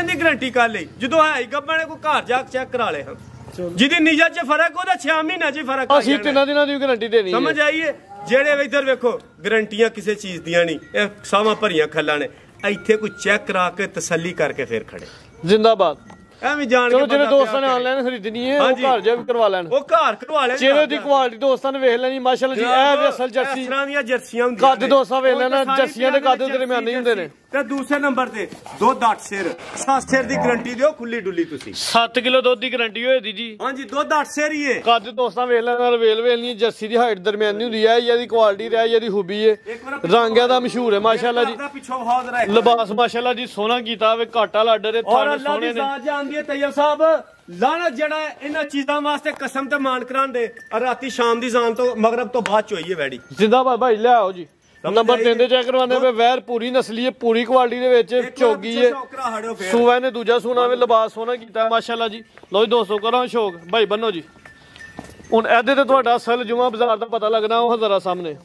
Speaker 1: ਦੀ ਗਾਰੰਟੀ ਕਰ ਲਈ ਜਦੋਂ ਹੈ ਗੱਬਾਂ ਨੇ ਕੋਈ ਘਰ ਜਾ ਕੇ ਚੈੱਕ ਕਰਾ ਲੇ ਹਾਂ ਜਿਹਦੀ ਨਿਯਤ 'ਚ ਫਰਕ ਉਹਦਾ 6 ਮਹੀਨਿਆਂ 'ਚ ਫਰਕ
Speaker 2: ਅਸੀਂ 3 ਦਿਨਾਂ ਦੀ ਗਾਰੰਟੀ ਦੇਣੀ
Speaker 1: ਸਮਝ ਆਈਏ ਜਿਹੜੇ ਇੱਧਰ ਵੇਖੋ ਗਾਰੰਟੀਆਂ ਕਿਸੇ ਚੀਜ਼ ਦੀਆਂ ਨਹੀਂ ਇਹ ਸਾਵਾਂ ਭਰੀਆਂ ਖੱਲਾਂ ਨੇ ਇੱਥੇ ਕੋਈ ਚੈੱਕ ਕਰਾ ਕੇ ਤਸੱਲੀ ਕਰਕੇ ਫੇਰ ਖੜੇ
Speaker 2: ਜ਼ਿੰਦਾਬਾਦ
Speaker 1: ਐਵੇਂ ਜਾਣ
Speaker 2: ਕੇ ਜਿਹੜੇ ਦੋਸਤਾਂ ਨੇ ਆਨਲਾਈਨ ਖਰੀਦਣੀ ਹੈ ਉਹ ਘਰ ਜਾ ਵੀ ਕਰਵਾ ਲੈਣ
Speaker 1: ਉਹ ਘਰ ਕਰਵਾ ਲੈਣ
Speaker 2: ਚਿਹਰੇ ਦੀ ਕੁਆਲਿਟੀ ਦੋਸਤਾਂ ਨੇ ਵੇਖ ਲੈਣੀ ਮਾਸ਼ਾਅੱਲਾ ਜੀ ਇਹ ਵੀ ਅਸਲ ਜਰਸੀ
Speaker 1: ਇਸ ਤਰ੍ਹਾਂ ਦੀਆਂ ਜਰਸੀਆਂ ਹੁੰਦੀਆਂ
Speaker 2: ਕੱਦ ਦੋਸਤਾਂ ਵੇਖ ਲੈਣਾ ਜਰਸੀਆਂ ਦੇ ਕੱਦ ਦਰਮਿਆਨੇ ਹੁੰਦੇ ਨੇ
Speaker 1: ਤੇ ਦੂਸਰੇ ਨੰਬਰ ਤੇ ਦੁੱਧ 8 ਸਿਰ 7 ਸਿਰ ਦੀ ਗਾਰੰਟੀ ਦਿਓ ਖੁੱਲੀ ਡੁੱਲੀ ਤੁਸੀਂ
Speaker 2: 7 ਕਿਲੋ ਦੁੱਧ ਦੀ ਗਾਰੰਟੀ ਹੋਏ ਦੀ ਜੀ
Speaker 1: ਹਾਂਜੀ ਦੁੱਧ 8 ਸਿਰ ਹੀ ਹੈ
Speaker 2: ਕੱਦ ਦੋਸਤਾਂ ਵੇਖ ਲੈਣਾ ਰਵੇਲ ਵੇਲਣੀ ਜਰਸੀ ਦੀ ਹਾਈਟ ਦਰਮਿਆਨੀ ਹੁੰਦੀ ਹੈ ਇਹਦੀ ਕੁਆਲਿਟੀ ਰਹਿ ਇਹਦੀ ਖੂਬੀ ਹੈ ਰੰਗਾਂ ਦਾ ਮਸ਼ਹੂਰ ਹੈ ਮਾਸ਼ਾਅੱਲਾ ਜੀ ਲਿਬਾਸ ਮਾਸ਼ਾਅੱਲਾ ਜੀ ਸੋਹਣਾ ਕੀਤਾ ਵੇ ਕਾਟਾ ਲਾਡਰ ਥਾਣੇ ਸੋਹਣੇ ਨੇ
Speaker 1: ਜ਼ਾਤ ਜਾਣਦੀ ਹੈ ਤੈਯਬ ਸਾਹਿਬ ਲਾਣਾ ਜਿਹੜਾ ਇਹਨਾਂ ਚੀਜ਼ਾਂ ਵਾਸਤੇ ਕਸਮ ਤੇ ਮਾਨ ਕਰਾਣ ਦੇ ਰਾਤੀ ਸ਼ਾਮ ਦੀ ਜਾਨ ਤੋਂ ਮਗਰਬ ਤੋਂ ਬਾਅਦ ਚੋਈ ਹੈ ਵੈੜੀ
Speaker 2: ਜ਼ਿੰਦਾਬਾਦ ਭਾਈ ਲੈ ਆਓ ਜੀ ਨੰਬਰ 3 ਦੇ ਚੈੱਕ ਕਰਵਾਣੇ ਵੇ ਵੈਰ ਪੂਰੀ ਨਸਲੀ ਹੈ ਪੂਰੀ ਕੁਆਲਿਟੀ ਦੇ ਵਿੱਚ ਚੋਗੀ ਹੈ ਸੂਆ ਨੇ ਦੂਜਾ ਸੂਣਾ ਵੇ ਲਿਬਾਸ ਸੋਹਣਾ ਕੀਤਾ ਮਾਸ਼ਾਅੱਲਾ ਜੀ ਲੋ ਜੀ ਦੋਸਤੋ ਕਰੋ ਸ਼ੌਕ ਭਾਈ ਬੰਨੋ ਜੀ ਹੁਣ ਇਹਦੇ ਤੇ ਤੁਹਾਡਾ ਅਸਲ ਜੁਮਾ ਬਾਜ਼ਾਰ ਦਾ ਪਤਾ ਲੱਗਣਾ ਉਹ ਜ਼ਰਾ ਸਾਹਮਣੇ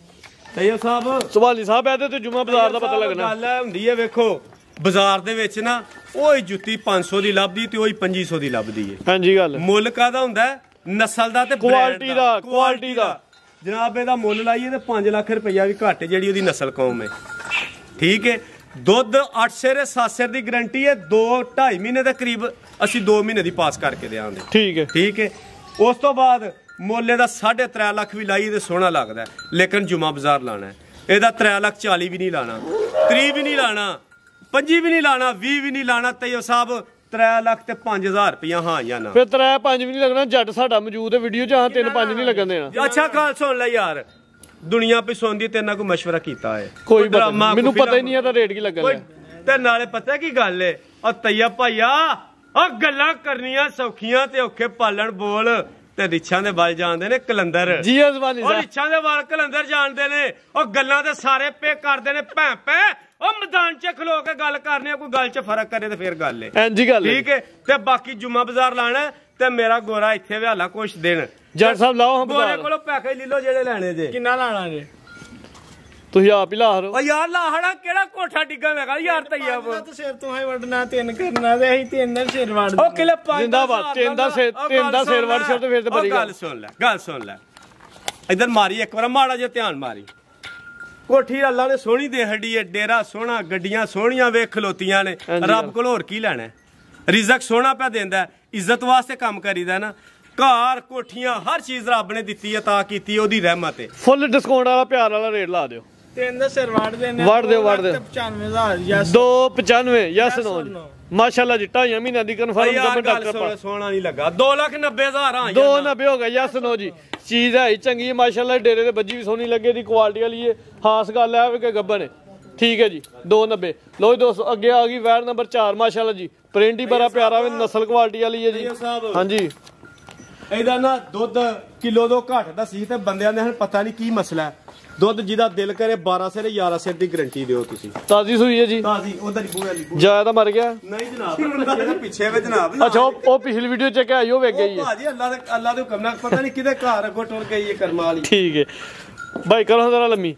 Speaker 1: ਤੈਯਬ ਸਾਹਿਬ
Speaker 2: ਸੁਭਾਨੀ ਸਾਹਿਬ ਇਹਦੇ ਤੇ ਜੁਮਾ ਬਾਜ਼ਾਰ ਦਾ ਪਤਾ ਲੱਗਣਾ
Speaker 1: ਗੱਲ ਹੁੰਦੀ ਹੈ ਵੇਖੋ ਬਾਜ਼ਾਰ ਦੇ ਵਿੱਚ ਨਾ ਉਹੀ ਜੁੱਤੀ 500 ਦੀ ਲੱਭਦੀ ਤੇ ਉਹੀ 2500 ਦੀ ਲੱਭਦੀ ਹੈ
Speaker 2: ਹਾਂਜੀ ਗੱਲ
Speaker 1: ਮੁੱਲ ਕਾਹਦਾ ਹੁੰਦਾ ਨਸਲ ਦਾ ਤੇ
Speaker 2: ਕੁਆਲਿਟੀ ਦਾ
Speaker 1: ਜਨਾਬ ਇਹਦਾ ਮੁੱਲ ਲਾਈਏ ਤੇ 5 ਲੱਖ ਰੁਪਈਆ ਵੀ ਘੱਟ ਜਿਹੜੀ ਉਹਦੀ ਨਸਲ ਕੌਮ ਹੈ ਠੀਕ ਹੈ ਦੁੱਧ 8 ਸਿਰ 7 ਸਿਰ ਦੀ ਗਾਰੰਟੀ ਹੈ 2-2.5 ਮਹੀਨੇ ਦੇ ਕਰੀਬ ਅਸੀਂ 2 ਮਹੀਨੇ ਦੀ ਪਾਸ ਕਰਕੇ ਦੇਵਾਂਗੇ ਠੀਕ ਹੈ ਉਸ ਤੋਂ ਬਾਅਦ ਮੁੱਲ ਇਹਦਾ 3.5 ਲੱਖ ਵੀ ਲਾਈਏ ਤੇ ਸੋਹਣਾ ਲੱਗਦਾ ਲੇਕਿਨ ਜੁਮਾ ਬਾਜ਼ਾਰ ਲਾਣਾ ਇਹਦਾ 3,40,000 ਵੀ ਨਹੀਂ ਲਾਣਾ 30 ਵੀ ਨਹੀਂ ਲਾਣਾ 25 ਵੀ ਨਹੀਂ ਲਾਣਾ 20 ਵੀ ਨਹੀਂ ਲਾਣਾ ਤੈਯਬ ਸਾਹਿਬ 3 ਲੱਖ ਤੇ 5,000 ਰੁਪਇਆ ਹਾਂ ਜਾਂ ਨਾ
Speaker 2: ਫਿਰ 3-5 ਵੀ ਨਹੀਂ ਲੱਗਣਾ ਜੱਟ ਸਾਡਾ ਮੌਜੂਦ ਹੈ ਵੀਡੀਓ 'ਚ ਹਾਂ 3-5 ਨਹੀਂ ਲੱਗਣ ਦੇਣਾ
Speaker 1: ਅੱਛਾ ਗੱਲ ਸੁਣ ਲੈ ਯਾਰ ਦੁਨੀਆ ਪਈ ਸੁਣਦੀ ਤੇਰੇ ਨਾਲ ਕੋਈ ਮਸ਼ਵਰਾ ਕੀਤਾ ਹੈ
Speaker 2: ਕੋਈ ਮੈਨੂੰ ਪਤਾ ਹੀ ਨਹੀਂ ਇਹਦਾ ਰੇਟ ਕੀ ਲੱਗਣਾ
Speaker 1: ਤੇ ਨਾਲੇ ਪਤਾ ਕੀ ਗੱਲ ਹੈ ਉਹ ਤੈਯਬ ਭਾਈਆ ਉਹ ਗੱਲਾਂ ਕਰਨੀਆਂ ਸੌਖੀਆਂ ਤੇ ਔਖੇ ਪਾਲਣ ਬੋਲ ਤੇ ਰਿਛਾਂ ਦੇ ਵੱਲ ਜਾਣਦੇ ਨੇ ਕਲੰਦਰ
Speaker 2: ਜੀ ਜ਼ਬਾਨੀ
Speaker 1: ਉਹ ਰਿਛਾਂ ਦੇ ਵੱਲ ਕਲੰਦਰ ਜਾਣਦੇ ਨੇ ਉਹ ਗੱਲਾਂ ਤੇ ਸਾਰੇ ਪੇ ਕਰਦੇ ਨੇ ਭੈਂ ਉਹ ਮੈਦਾਨ 'ਚ ਖਲੋ ਕੇ ਗੱਲ ਕਰਨੀ ਕੋਈ ਗੱਲ 'ਚ ਫਰਕ ਕਰੇ ਤੇ ਫੇਰ ਗੱਲ ਹੈ
Speaker 2: ਇੰਜੀ ਗੱਲ
Speaker 1: ਠੀਕ ਹੈ ਤੇ ਬਾਕੀ ਜੁਮਾ ਬਾਜ਼ਾਰ ਲਾਣਾ ਤੇ ਮੇਰਾ ਗੋਰਾ ਇੱਥੇ ਵਿਹਾਲਾ ਕੁਛ ਦਿਨ
Speaker 2: ਜੱਟ ਸਾਹਿਬ ਲਾਓ
Speaker 1: ਗੋਰੇ ਕੋਲੋਂ ਪੈਸੇ ਲੈ ਲਓ ਜਿਹੜੇ ਲੈਣੇ ਜੇ
Speaker 3: ਕਿੰਨਾ ਲਾਣਾ ਜੇ
Speaker 2: ਤੁਸੀਂ ਆਪ ਹੀ ਲਾਹਰੋ
Speaker 1: ਓ ਯਾਰ ਲਾਹੜਾ ਕਿਹੜਾ ਕੋਠਾ ਡਿੱਗਾ ਹੈਗਾ ਯਾਰ ਤਈਆ
Speaker 3: ਤੇ ਸਿਰ ਤੋਂ ਹੀ ਵੱਢਣਾ 3 ਕਰਨਾ ਤੇ ਅਸੀਂ 3 ਸਿਰ ਵੱਢ
Speaker 1: ਉਹ ਕਿਲੇ 5
Speaker 2: ਜਿੰਦਾਬਾਦ 3 ਦਾ ਸਿਰ ਵੱਢ ਛੱਡ ਤੇ ਫਿਰ ਤੇ ਬੜੀ
Speaker 1: ਗੱਲ ਸੁਣ ਲੈ ਇਧਰ ਮਾਰੀ ਇੱਕ ਵਾਰ ਮਾੜਾ ਜਿਹਾ ਧਿਆਨ ਮਾਰੀ ਕੋਠੀ ਅੱਲਾ ਨੇ ਸੋਹਣੀ ਦੇ ਹੱਡੀ ਏ ਡੇਰਾ ਸੋਹਣਾ ਗੱਡੀਆਂ ਸੋਹਣੀਆਂ ਵੇਖ ਖਲੋਤੀਆਂ ਨੇ ਰੱਬ ਕੋਲ ਹੋਰ ਕੀ ਲੈਣਾ ਰਿਜ਼ਕ ਸੋਹਣਾ ਪਿਆ ਦਿੰਦਾ ਇੱਜ਼ਤ ਵਾਸਤੇ ਕੰਮ ਕਰੀਦਾ ਨਾ ਘਰ ਕੋਠੀਆਂ ਹਰ ਚੀਜ਼ ਰੱਬ ਨੇ ਦਿੱਤੀ ਹੈ ਤਾਂ ਕੀਤੀ ਉਹਦੀ ਰਹਿਮਤ ਹੈ
Speaker 2: ਫੁੱਲ ਡਿਸਕਾਊਂਟ ਵਾਲਾ ਪਿਆਰ ਵਾਲਾ ਰੇਟ ਲਾ ਦਿਓ
Speaker 3: 3 ਦਾ ਸਿਰ ਵੱਢ ਦੇਣੇ
Speaker 2: ਵੱਢ ਦਿਓ
Speaker 3: 95000 ਯਸ
Speaker 2: 295 ਯਸ ਨੋ ਮਾਸ਼ਾਅੱਲਾ ਜੀ 2.5 ਮਹੀਨਿਆਂ ਦੀ ਕਨਫਰਮ ਜਮਨ ਡਾਕਟਰ
Speaker 1: ਸੋਹਣਾ ਨਹੀਂ ਲੱਗਾ 2,90,000
Speaker 2: 290 ਹੋ ਗਿਆ ਯਸ ਨੋ ਜੀ ਚੀਜ਼ ਹੈ ਚੰਗੀ ਹੈ ਮਾਸ਼ਾਅੱਲਾ ਡੇਰੇ ਤੇ ਬੱਜੀ ਵੀ ਸੋਹਣੀ ਲੱਗੇ ਦੀ ਕੁਆਲਿਟੀ ਵਾਲੀ ਹੈ ਖਾਸ ਗੱਲ ਹੈ ਕਿ ਗੱਬਨ ਹੈ ਠੀਕ ਹੈ ਜੀ 290 ਲੋ ਜੀ ਦੋਸਤੋ ਅੱਗੇ ਆ ਗਈ ਵੈਰ ਨੰਬਰ 4 ਮਾਸ਼ਾਅੱਲਾ ਜੀ ਪ੍ਰਿੰਟ ਹੀ ਬੜਾ ਪਿਆਰਾ ਵੇ ਨਸਲ ਕੁਆਲਿਟੀ ਵਾਲੀ ਹੈ ਜੀ ਹਾਂਜੀ
Speaker 1: ਇਹਦਾ ਨਾ ਦੁੱਧ ਕਿਲੋ ਤੋਂ ਘੱਟ ਦਾ ਸੀ ਤੇ ਬੰਦਿਆਂ ਨੇ ਪਤਾ ਨਹੀਂ ਕੀ ਮਸਲਾ ਹੈ ਦੁੱਧ ਜਿਹਦਾ ਦਿਲ ਕਰੇ 12 ਸਿਰ 11 ਸਿਰ ਦੀ ਗਾਰੰਟੀ ਦਿਓ ਤੁਸੀਂ
Speaker 2: ਤਾਜ਼ੀ ਸੂਈ ਹੈ ਜੀ
Speaker 1: ਤਾਜ਼ੀ ਉਧਰ ਹੀ ਬੂਹੇ ਵਾਲੀ
Speaker 2: ਜਾਇਆ ਤਾਂ ਮਰ ਗਿਆ
Speaker 1: ਨਹੀਂ ਜਨਾਬ ਪਿੱਛੇ ਵੇ ਜਨਾਬ
Speaker 2: ਅੱਛਾ ਉਹ ਪਿਛਲੀ ਵੀਡੀਓ ਚ ਆਈ ਉਹ ਵੇਖ ਗਈ ਹੈ
Speaker 1: ਭਾਜੀ ਅੱਲਾ ਦੇ ਹੁਕਮ ਨਾਲ ਪਤਾ ਨਹੀਂ ਕਿਹਦੇ ਘਰ ਅੱਗੋਂ ਟੁਰ ਗਈ ਹੈ ਕਰਮਾਂ ਵਾਲੀ
Speaker 2: ਠੀਕ ਹੈ ਭਾਈ ਕਰੋ ਜ਼ਰਾ ਲੰਮੀ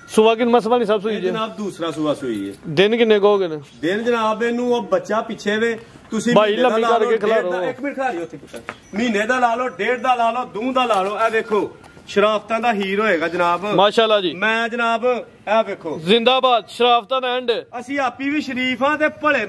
Speaker 2: ਸੁਬਾ ਕਿਨ ਮਸਬਾ ਨਹੀਂ ਸਭ ਸੂਈ ਜੀ
Speaker 1: ਜਨਾਬ ਦੂਸਰਾ ਸੂਆ ਸੂਈ ਹੈ
Speaker 2: ਦਿਨ ਕਿੰਨੇ ਕਹੋਗੇ ਨੇ
Speaker 1: ਦਿਨ ਜਨਾਬ ਇਹਨੂੰ ਉਹ ਬੱਚਾ ਪਿੱਛੇ ਵੇ ਤੁਸੀਂ
Speaker 2: ਭਾਈ ਲੰਮੀ ਕਰਕੇ ਖਿਲਾਰੋ
Speaker 1: 1 ਮਿੰਟ ਖਿਲਾਰੀ ਉੱਥੇ ਪੁੱਤਰ ਮਹੀਨੇ ਦਾ ਲਾ ਲਓ 1.5 ਦਾ ਲਾ ਲਓ 2 ਦਾ ਲਾ ਲਓ ਇਹ ਦੇਖੋ ਸ਼ਰਾਫਤਾਂ ਦਾ ਹੀਰ ਹੋਏਗਾ ਜਨਾਬ
Speaker 2: ਮਾਸ਼ਾਅੱਲਾ ਜੀ
Speaker 1: ਮੈਂ ਜਨਾਬ ਇਹ ਵੇਖੋ
Speaker 2: ਜ਼ਿੰਦਾਬਾਦ ਸ਼ਰਾਫਤਾਂ ਦਾ ਐਂਡ
Speaker 1: ਅਸੀਂ ਆਪੀ ਵੀ ਸ਼ਰੀਫ ਆ ਤੇ ਭਲੇ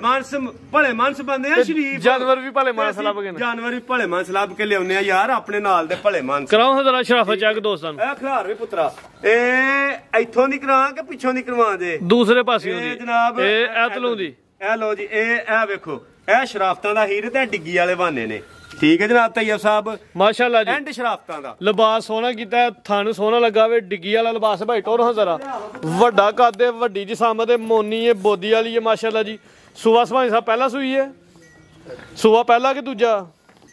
Speaker 1: ਮਾਨਸ ਬੰਦੇ ਆ ਸ਼ਰੀਫ
Speaker 2: ਜਾਨਵਰ ਵੀ ਭਲੇ ਮਾਨਸ ਲੱਭ ਗਏ ਨੇ
Speaker 1: ਜਾਨਵਰ ਵੀ ਭਲੇ ਮਾਨਸ ਲੱਭ ਕੇ ਲਿਆਉਂਦੇ ਆ ਯਾਰ ਆਪਣੇ ਨਾਲ ਦੇ ਭਲੇ ਮਾਨਸ
Speaker 2: ਕਰਾਓ ਜ਼ਰਾ ਸ਼ਰਾਫਤ ਚੈੱਕ ਦੋਸਤਾਂ ਨੂੰ
Speaker 1: ਇਹ ਖਿਲਾਰ ਵੀ ਪੁੱਤਰਾ ਇਹ ਇੱਥੋਂ ਦੀ ਕਰਾਂ ਕਿ ਪਿੱਛੋਂ ਦੀ ਕਰਵਾ ਦੇ
Speaker 2: ਦੂਸਰੇ ਪਾਸਿਓਂ ਦੀ
Speaker 1: ਜਨਾਬ
Speaker 2: ਇਹ ਐਤਲੋਂ ਦੀ
Speaker 1: ਇਹ ਲੋ ਜੀ ਇਹ ਵੇਖੋ ਇਹ ਸ਼ਰਾਫਤਾਂ ਦਾ ਹੀਰ ਤੇ ਡਿੱਗੀ ਵਾਲੇ ਬਹਾਨੇ ਨੇ ਠੀਕ ਹੈ ਜਨਾਬ ਤੈਯਬ ਸਾਹਿਬ
Speaker 2: ਮਾਸ਼ਾਅੱਲਾ ਜੀ
Speaker 1: ਐਂਡ ਸ਼ਰਾਫਤਾਂ ਦਾ
Speaker 2: ਲਿਬਾਸ ਸੋਹਣਾ ਕੀਤਾ ਥਣ ਸੋਹਣਾ ਲੱਗਾ ਵੇ ਡਿੱਗੀ ਵਾਲਾ ਲਿਬਾਸ ਭਾਈ ਟੋਰ ਜ਼ਰਾ ਵੱਡਾ ਕੱਦ ਵੱਡੀ ਜਿਸਮ ਤੇ ਮੋਨੀ ਹੈ ਬੋਦੀ ਵਾਲੀ ਹੈ ਮਾਸ਼ਾਅੱਲਾ ਜੀ ਸੂਆ ਸਵਾਈ ਸਾਹਿਬ ਪਹਿਲਾ ਸੂਈ ਹੈ ਸੂਆ ਪਹਿਲਾ ਕਿ ਦੂਜਾ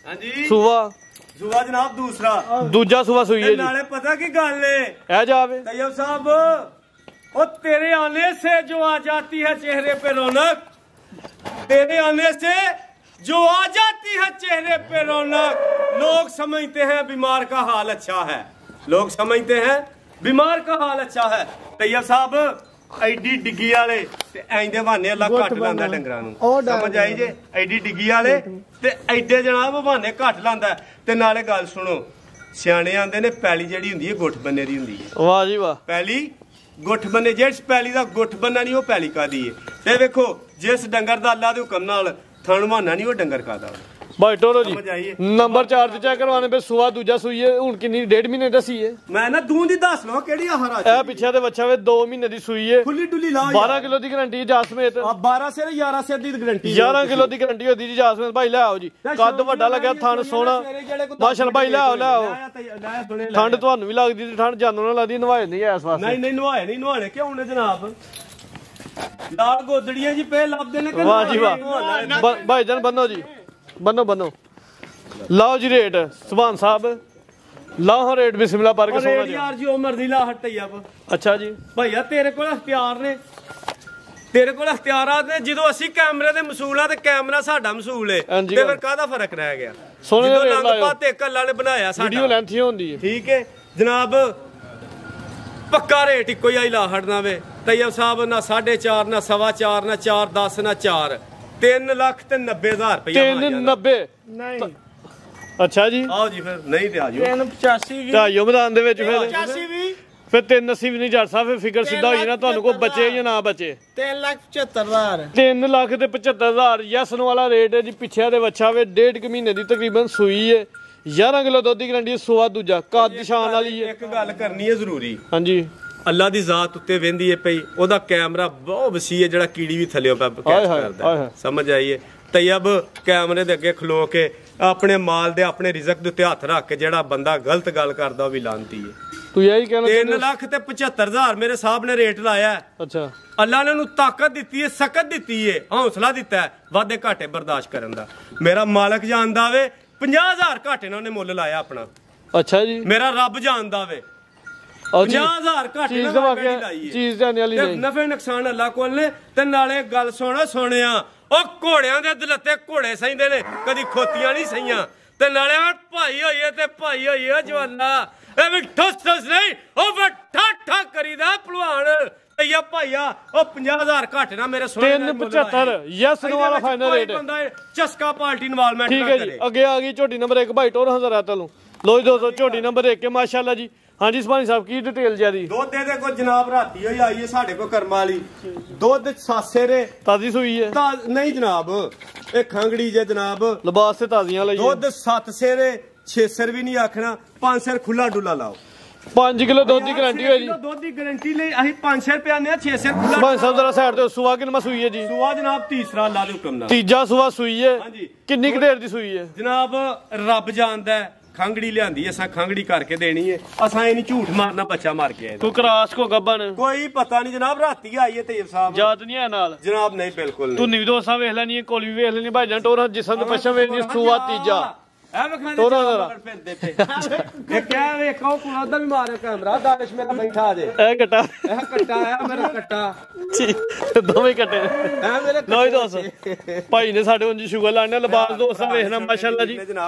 Speaker 1: ਹਾਂਜੀ
Speaker 2: ਸੂਆ
Speaker 1: ਜਨਾਬ
Speaker 2: ਦੂਜਾ ਸੂਆ ਸੂਈ ਹੈ ਜੀ
Speaker 1: ਨਾਲੇ ਪਤਾ ਕੀ ਗੱਲ ਏ
Speaker 2: ਇਹ ਜਾਵੇ
Speaker 1: तैयब साहब ओ तेरे आने से जो आ जाती है चेहरे पे रौनक तेरे आने से जो आ जाती है चेहरे पे रौनक लोग समझते हैं बीमार का हाल अच्छा है लोग समझते हैं बीमार का हाल अच्छा है तैयब साहब ਐਡੀ ਡਿੱਗੀ ਵਾਲੇ ਤੇ ਐਂਦੇ ਬਹਾਨੇ ਅੱਲਾ ਘੱਟ ਲਾਂਦਾ ਡੰਗਰਾਂ ਨੂੰ ਸਮਝ ਆਈ ਜੇ ਐਡੀ ਡਿੱਗੀ ਵਾਲੇ ਤੇ ਐਡੇ ਜਨਾਬ ਬਹਾਨੇ ਘੱਟ ਲਾਂਦਾ ਤੇ ਨਾਲੇ ਗੱਲ ਸੁਣੋ ਸਿਆਣੇ ਆਂਦੇ ਨੇ ਪੈਲੀ ਜਿਹੜੀ ਹੁੰਦੀ ਹੈ ਗੁੱਠ ਬੰਨੇ ਦੀ ਹੁੰਦੀ ਹੈ
Speaker 2: ਵਾਹ ਜੀ ਵਾਹ
Speaker 1: ਪੈਲੀ ਗੁੱਠ ਬੰਨੇ ਜਿਹੜੀ ਪੈਲੀ ਦਾ ਗੁੱਠ ਬੰਨਾ ਨਹੀਂ ਉਹ ਪੈਲੀ ਕਾਦੀ ਹੈ ਤੇ ਵੇਖੋ ਜਿਸ ਡੰਗਰ ਦਾ ਅੱਲਾ ਦੇ ਹੁਕਮ ਨਾਲ ਥਣ ਬਹਾਨਾ ਨਹੀਂ ਉਹ ਡੰਗਰ ਕਾਦਾ
Speaker 2: भाई टोरो जी नंबर 4 ਤੇ ਚੈੱਕ ਕਰਵਾਣੇ ਪਏ ਸੂਆ ਦੂਜਾ ਸੂਈ ਹੈ ਹੁਣ ਕਿੰਨੀ 1.5 ਮਹੀਨੇ ਦਾ ਸੀ ਹੈ
Speaker 1: ਮੈਂ ਨਾ ਦੂੰ ਦੀ ਦੱਸ ਲਵਾਂ ਕਿਹੜੀ ਆ ਹਰਾ
Speaker 2: ਇਹ ਪਿੱਛੇ ਤੇ ਬੱਚਾ ਵੇ 2 ਮਹੀਨੇ ਦੀ ਸੂਈ ਹੈ
Speaker 1: ਖੁੱਲੀ ਡੁੱਲੀ ਲਾ
Speaker 2: 12 ਕਿਲੋ ਦੀ ਗਾਰੰਟੀ ਹੈ ਜਾਸਮੇਤ
Speaker 1: 12 ਸਿਰ 11 ਸਿਰ ਦੀ ਗਾਰੰਟੀ
Speaker 2: 11 ਕਿਲੋ ਦੀ ਗਾਰੰਟੀ ਹੁੰਦੀ ਜੀ ਜਾਸਮੇਤ ਭਾਈ ਲੈ ਆਓ ਜੀ ਕੱਦ ਵੱਡਾ ਲੱਗਿਆ ਥਣ ਸੋਹਣਾ ਮਾਸ਼ਾਅੱਲਾ ਭਾਈ ਲੈ ਆਓ ਠੰਡ ਤੁਹਾਨੂੰ ਵੀ ਲੱਗਦੀ ਤੇ ਠੰਡ ਜਾਨੋਂ ਨਾਲ ਲੱਗਦੀ ਨਵਾਏ ਨਹੀਂ ਇਸ ਵਾਸਤੇ
Speaker 1: ਨਹੀਂ ਨਵਾਏ ਨਹੀਂ ਨਵਾਣੇ ਕਿਉਂ ਨੇ ਜਨਾਬ ਲਾਲ ਗੋਦੜੀਆਂ ਜੀ ਪੇ ਲੱਭਦੇ ਨੇ
Speaker 2: ਵਾਹ ਜੀ ਵਾਹ ਭਾਈ ਜਾਨ ਬੰਨੋ ਜੀ ਬੰਨੋ ਲਾਓ ਜੀ ਰੇਟ ਸੁਭਾਨ ਸਾਹਿਬ ਲਾਓ ਰੇਟ ਬਿਸਮਿਲ੍ਲਾ ਪਰ ਕੇ ਸੋਣਾ ਜੀ
Speaker 1: ਯਾਰ ਜੀ ਉਹ ਮਰਜ਼ੀ ਲਾ ਹਟਈਆ
Speaker 2: ਅੱਛਾ ਜੀ
Speaker 1: ਭਈਆ ਤੇਰੇ ਕੋਲ ਅਖਤਿਆਰ ਨੇ ਤੇਰੇ ਕੋਲ ਅਖਤਿਆਰਾਤ ਨੇ ਜਦੋਂ ਅਸੀਂ ਕੈਮਰੇ ਦੇ ਮਸੂਲ ਆ ਤੇ ਕੈਮਰਾ ਸਾਡਾ ਮਸੂਲ ਏ ਤੇ ਫਿਰ ਕਾਹਦਾ ਫਰਕ ਰਹਿ ਗਿਆ
Speaker 2: ਸੋਨੇ ਦਾ ਰੇਟ ਲਾਓ
Speaker 1: ਪਾਤੇ ਕੱਲਾ ਨੇ ਬਣਾਇਆ ਸਾਡਾ
Speaker 2: ਵੀਡੀਓ ਲੈਂਥ ਹੀ ਹੁੰਦੀ ਹੈ
Speaker 1: ਠੀਕ ਹੈ ਜਨਾਬ ਪੱਕਾ ਰੇਟ ਇੱਕੋ ਹੀ ਲਾ ਹਟਣਾ ਵੇ ਤੈਯਬ ਸਾਹਿਬ ਨਾ 4.5 ਨਾ 4.25 ਨਾ 4.10 ਨਾ 4 3,90,000 ਰੁਪਏ
Speaker 2: 390
Speaker 3: ਨਹੀਂ
Speaker 2: ਅੱਛਾ ਜੀ
Speaker 1: ਆਓ ਜੀ ਫਿਰ ਨਹੀਂ ਤੇ ਆ ਜਾਓ
Speaker 3: 385 ਵੀ
Speaker 2: ਢਾਈਓ ਮੈਦਾਨ ਦੇ ਵਿੱਚ ਫਿਰ
Speaker 3: 85 ਵੀ
Speaker 2: ਫਿਰ 380 ਵੀ ਨਹੀਂ ਜੱਟ ਸਾਹਿਬ ਫਿਰ ਫਿਕਰ ਸਿੱਧਾ ਹੋਈ ਨਾ ਤੁਹਾਨੂੰ ਕੋਈ ਬਚੇ ਜਾਂ ਨਾ ਬਚੇ
Speaker 3: 3,75,000
Speaker 2: 3 ਲੱਖ ਤੇ 75,000 ਯਸਨ ਵਾਲਾ ਰੇਟ ਹੈ ਜੀ ਪਿੱਛੇ ਦੇ ਵੱਛਾ ਵੇ 1.5 ਮਹੀਨੇ ਦੀ ਤਕਰੀਬਨ ਸੂਈ ਹੈ 11 ਕਿਲੋ ਦੁੱਧ ਦੀ ਗਰੰਟੀ ਸੂਆ ਦੂਜਾ ਕੱਦ ਸ਼ਾਨ ਵਾਲੀ ਹੈ
Speaker 1: ਇੱਕ ਗੱਲ ਕਰਨੀ ਹੈ ਜ਼ਰੂਰੀ
Speaker 2: ਹਾਂਜੀ
Speaker 1: ਅੱਲਾ ਦੀ ਜ਼ਾਤ ਉੱਤੇ ਵਹਿੰਦੀ ਏ ਪਈ ਉਹਦਾ ਕੈਮਰਾ ਬਹੁਤ ਵਸੀ ਹੈ ਜਿਹੜਾ ਕੀੜੀ ਵੀ ਥੱਲੇੋਂ ਕੈਚ ਕਰਦਾ ਸਮਝ ਆਈਏ ਤੈਯਬ ਕੈਮਰੇ ਦੇ ਅੱਗੇ ਖਲੋ ਕੇ ਆਪਣੇ ਮਾਲ ਦੇ ਆਪਣੇ ਰਿਜ਼ਕ ਦੇ ਉੱਤੇ ਹੱਥ ਰੱਖ ਕੇ ਜਿਹੜਾ ਬੰਦਾ ਗਲਤ ਗੱਲ ਕਰਦਾ ਉਹ ਵੀ ਲਾਂਤੀ ਹੈ
Speaker 2: ਤੂੰ ਇਹੀ ਕਹਿਣਾ
Speaker 1: 3,75,000 ਮੇਰੇ ਸਾਹਿਬ ਨੇ ਰੇਟ ਲਾਇਆ
Speaker 2: ਅੱਛਾ
Speaker 1: ਅੱਲਾ ਨੇ ਉਹਨੂੰ ਤਾਕਤ ਦਿੱਤੀ ਹੈ ਸਕਤ ਦਿੱਤੀ ਹੈ ਹੌਸਲਾ ਦਿੱਤਾ ਹੈ ਵਾਧੇ ਘਾਟੇ ਬਰਦਾਸ਼ਤ ਕਰਨ ਦਾ ਮੇਰਾ ਮਾਲਕ ਜਾਣਦਾ ਵੇ 50,000 ਘਾਟੇ ਨਾਲ ਉਹਨੇ ਮੁੱਲ ਲਾਇਆ ਆਪਣਾ
Speaker 2: ਅੱਛਾ ਜੀ
Speaker 1: ਮੇਰਾ ਰੱਬ ਜਾਣਦਾ ਵੇ 50,000 ਘਾਟੇ ਨਾਲ ਲਾਈ
Speaker 2: ਚੀਜ਼ ਜਾਣੇ ਵਾਲੀ ਨਹੀਂ
Speaker 1: ਨਫੇ ਨੁਕਸਾਨ ਅੱਲਾ ਕੋਲ ਨੇ ਤੇ ਨਾਲੇ ਗੱਲ ਸੁਣਿਆ ਉਹ ਘੋੜਿਆਂ ਦੇ ਦਲੱਤੇ ਘੋੜੇ ਸਹੀਂਦੇ ਨੇ ਕਦੀ ਖੋਤੀਆਂ ਨਹੀਂ ਸਹੀਆਂ ਤੇ ਨਾਲੇ ਭਾਈ ਹੋਈਏ ਤੇ ਭਾਈ ਹੋਈਏ ਜਵਾਨਾ ਇਹ ਵੀ ਠਸ ਨਹੀਂ ਉਹ ਵੱਠਾ ਠਾ ਕਰੀਦਾ ਭਲਵਾਨ ਭਈਆ ਭਾਈਆ ਉਹ 50000 ਘੱਟ ਨਾ ਮੇਰੇ ਸੋਹਣੇ
Speaker 2: 375 ਯੈਸ ਨੋ ਵਾਲਾ ਫਾਈਨਲ ਰੇਟ
Speaker 1: ਚਸਕਾ ਪਾਰਟੀ ਇਨਵੋਲਵਮੈਂਟ
Speaker 2: ਠੀਕ ਹੈ ਜੀ ਅੱਗੇ ਆ ਗਈ ਝੋਟੀ ਨੰਬਰ 1 ਭਾਈ ਟੋਰ ਹਜ਼ਾਰਾ ਤਲੋਂ ਲੋ ਜੀ ਦੋਸਤੋ ਝੋਟੀ ਨੰਬਰ 1 ਮਾਸ਼ਾਅੱਲਾ ਜੀ ਹਾਂਜੀ ਸੁਭਾਨੀ ਸਾਹਿਬ ਕੀ ਡਿਟੇਲ ਜਿਆਦੀ
Speaker 1: ਦੁੱਧ ਦੇ ਕੋ ਜਨਾਬ ਰਾਤੀ ਹੋਈ ਆਈ ਹੈ ਸਾਡੇ ਕੋ ਕਰਮਾਂ ਵਾਲੀ ਦੁੱਧ ਸਾਸੇ ਰੇ
Speaker 2: ਤਾਜ਼ੀ ਸੂਈ ਹੈ
Speaker 1: ਤਾਂ ਨਹੀਂ ਜਨਾਬ ਇਹ ਖੰਗੜੀ ਜੇ ਜਨਾਬ
Speaker 2: ਲਿਬਾਸ ਤੇ ਤਾਜ਼ੀਆਂ ਲਈ
Speaker 1: ਦੁੱਧ 7 ਸੇਰੇ 6 ਸਿਰ ਵੀ ਨਹੀਂ ਆਖਣਾ 5 ਸਿਰ ਖੁੱਲਾ ਡੁੱਲਾ ਲਾਓ
Speaker 2: 5 ਕਿਲੋ ਦੁੱਧ ਦੀ ਗਾਰੰਟੀ ਹੈ ਜੀ
Speaker 1: ਦੁੱਧ ਦੀ ਗਾਰੰਟੀ ਲਈ ਅਸੀਂ 5 ਸਿਰ ਪਿਆਨੇ ਆ 6 ਸਿਰ ਖੁੱਲਾ
Speaker 2: ਸੁਭਾਨੀ ਸਾਹਿਬ ਜਰਾ ਸਾਈਡ ਤੇ ਸੁਆ ਕਿੰਨਾ ਸੂਈ ਹੈ ਜੀ
Speaker 1: ਸੁਆ ਜਨਾਬ ਤੀਸਰਾ ਲਾ ਦੇ ਹੁਕਮ ਨਾਲ
Speaker 2: ਤੀਜਾ ਸੁਆ ਸੂਈ ਹੈ
Speaker 1: ਹਾਂਜੀ
Speaker 2: ਕਿੰਨੀ ਕੁ ਦੇਰ ਦੀ ਸੂਈ ਹੈ
Speaker 1: ਜਨਾਬ ਰੱਬ ਜਾਣਦਾ ਖੰਗੜੀ ਲਿਆਂਦੀ ਅਸਾਂ ਖੰਗੜੀ ਕਰਕੇ ਦੇਣੀ ਹੈ ਅਸਾਂ ਇਹ ਨਹੀਂ ਝੂਠ ਮਾਰਨਾ ਬੱਚਾ ਮਾਰ ਕੇ ਆਏ
Speaker 2: ਕੋਈ ਕਰਾਸ ਕੋ ਗੱਬਨ
Speaker 1: ਕੋਈ ਪਤਾ ਨਹੀਂ ਜਨਾਬ ਰਾਤੀ ਆਈ ਹੈ ਤੇਬ ਸਾਹਿਬ
Speaker 2: ਯਾਦ ਨਹੀਂ ਹੈ ਨਾਲ
Speaker 1: ਜਨਾਬ ਨਹੀਂ ਬਿਲਕੁਲ ਨਹੀਂ
Speaker 2: ਤੂੰ ਨੀ ਦੋਸਤਾਂ ਵੇਖ ਲੈਣੀ ਕੋਲੀ ਵੀ ਵੇਖ ਲੈਣੀ ਭਾਈਜਾਨ ਟੋਰਾ ਜਿਸਮ ਤੇ ਪਛਮ ਵੇਖਣੀ ਸੂਆ ਤੀਜਾ
Speaker 1: ਐ ਵੇਖਾਂ
Speaker 2: ਤੋਰਾ ਜ਼ਰਾ।
Speaker 1: ਇਹ ਕਿਆ ਵੇਖੋ ਕੋਲ ਉਧਰ ਵੀ ਮਾਰਿਆ ਕੈਮਰਾ ਦਾਨਿਸ਼ ਮੇਰਾ ਬੈਠਾ ਜੇ
Speaker 2: ਇਹ ਕਟਾ
Speaker 1: ਇਹ ਕੱਟਾ ਆ ਮੇਰਾ ਕੱਟਾ
Speaker 2: ਦੋਵੇਂ ਕਟੇ
Speaker 1: ਐ ਮੇਰੇ
Speaker 2: ਲੋ ਜੀ ਦੋਸਤ ਭਾਈ ਨੇ ਸਾਡੇ ਉਂਝ ਸ਼ੂਗਰ ਲਾਣੇ ਲਿਬਾਸ ਦੋਸਤਾਂ ਵੇਖਣਾ ਮਾਸ਼ਾਅੱਲਾ ਜੀ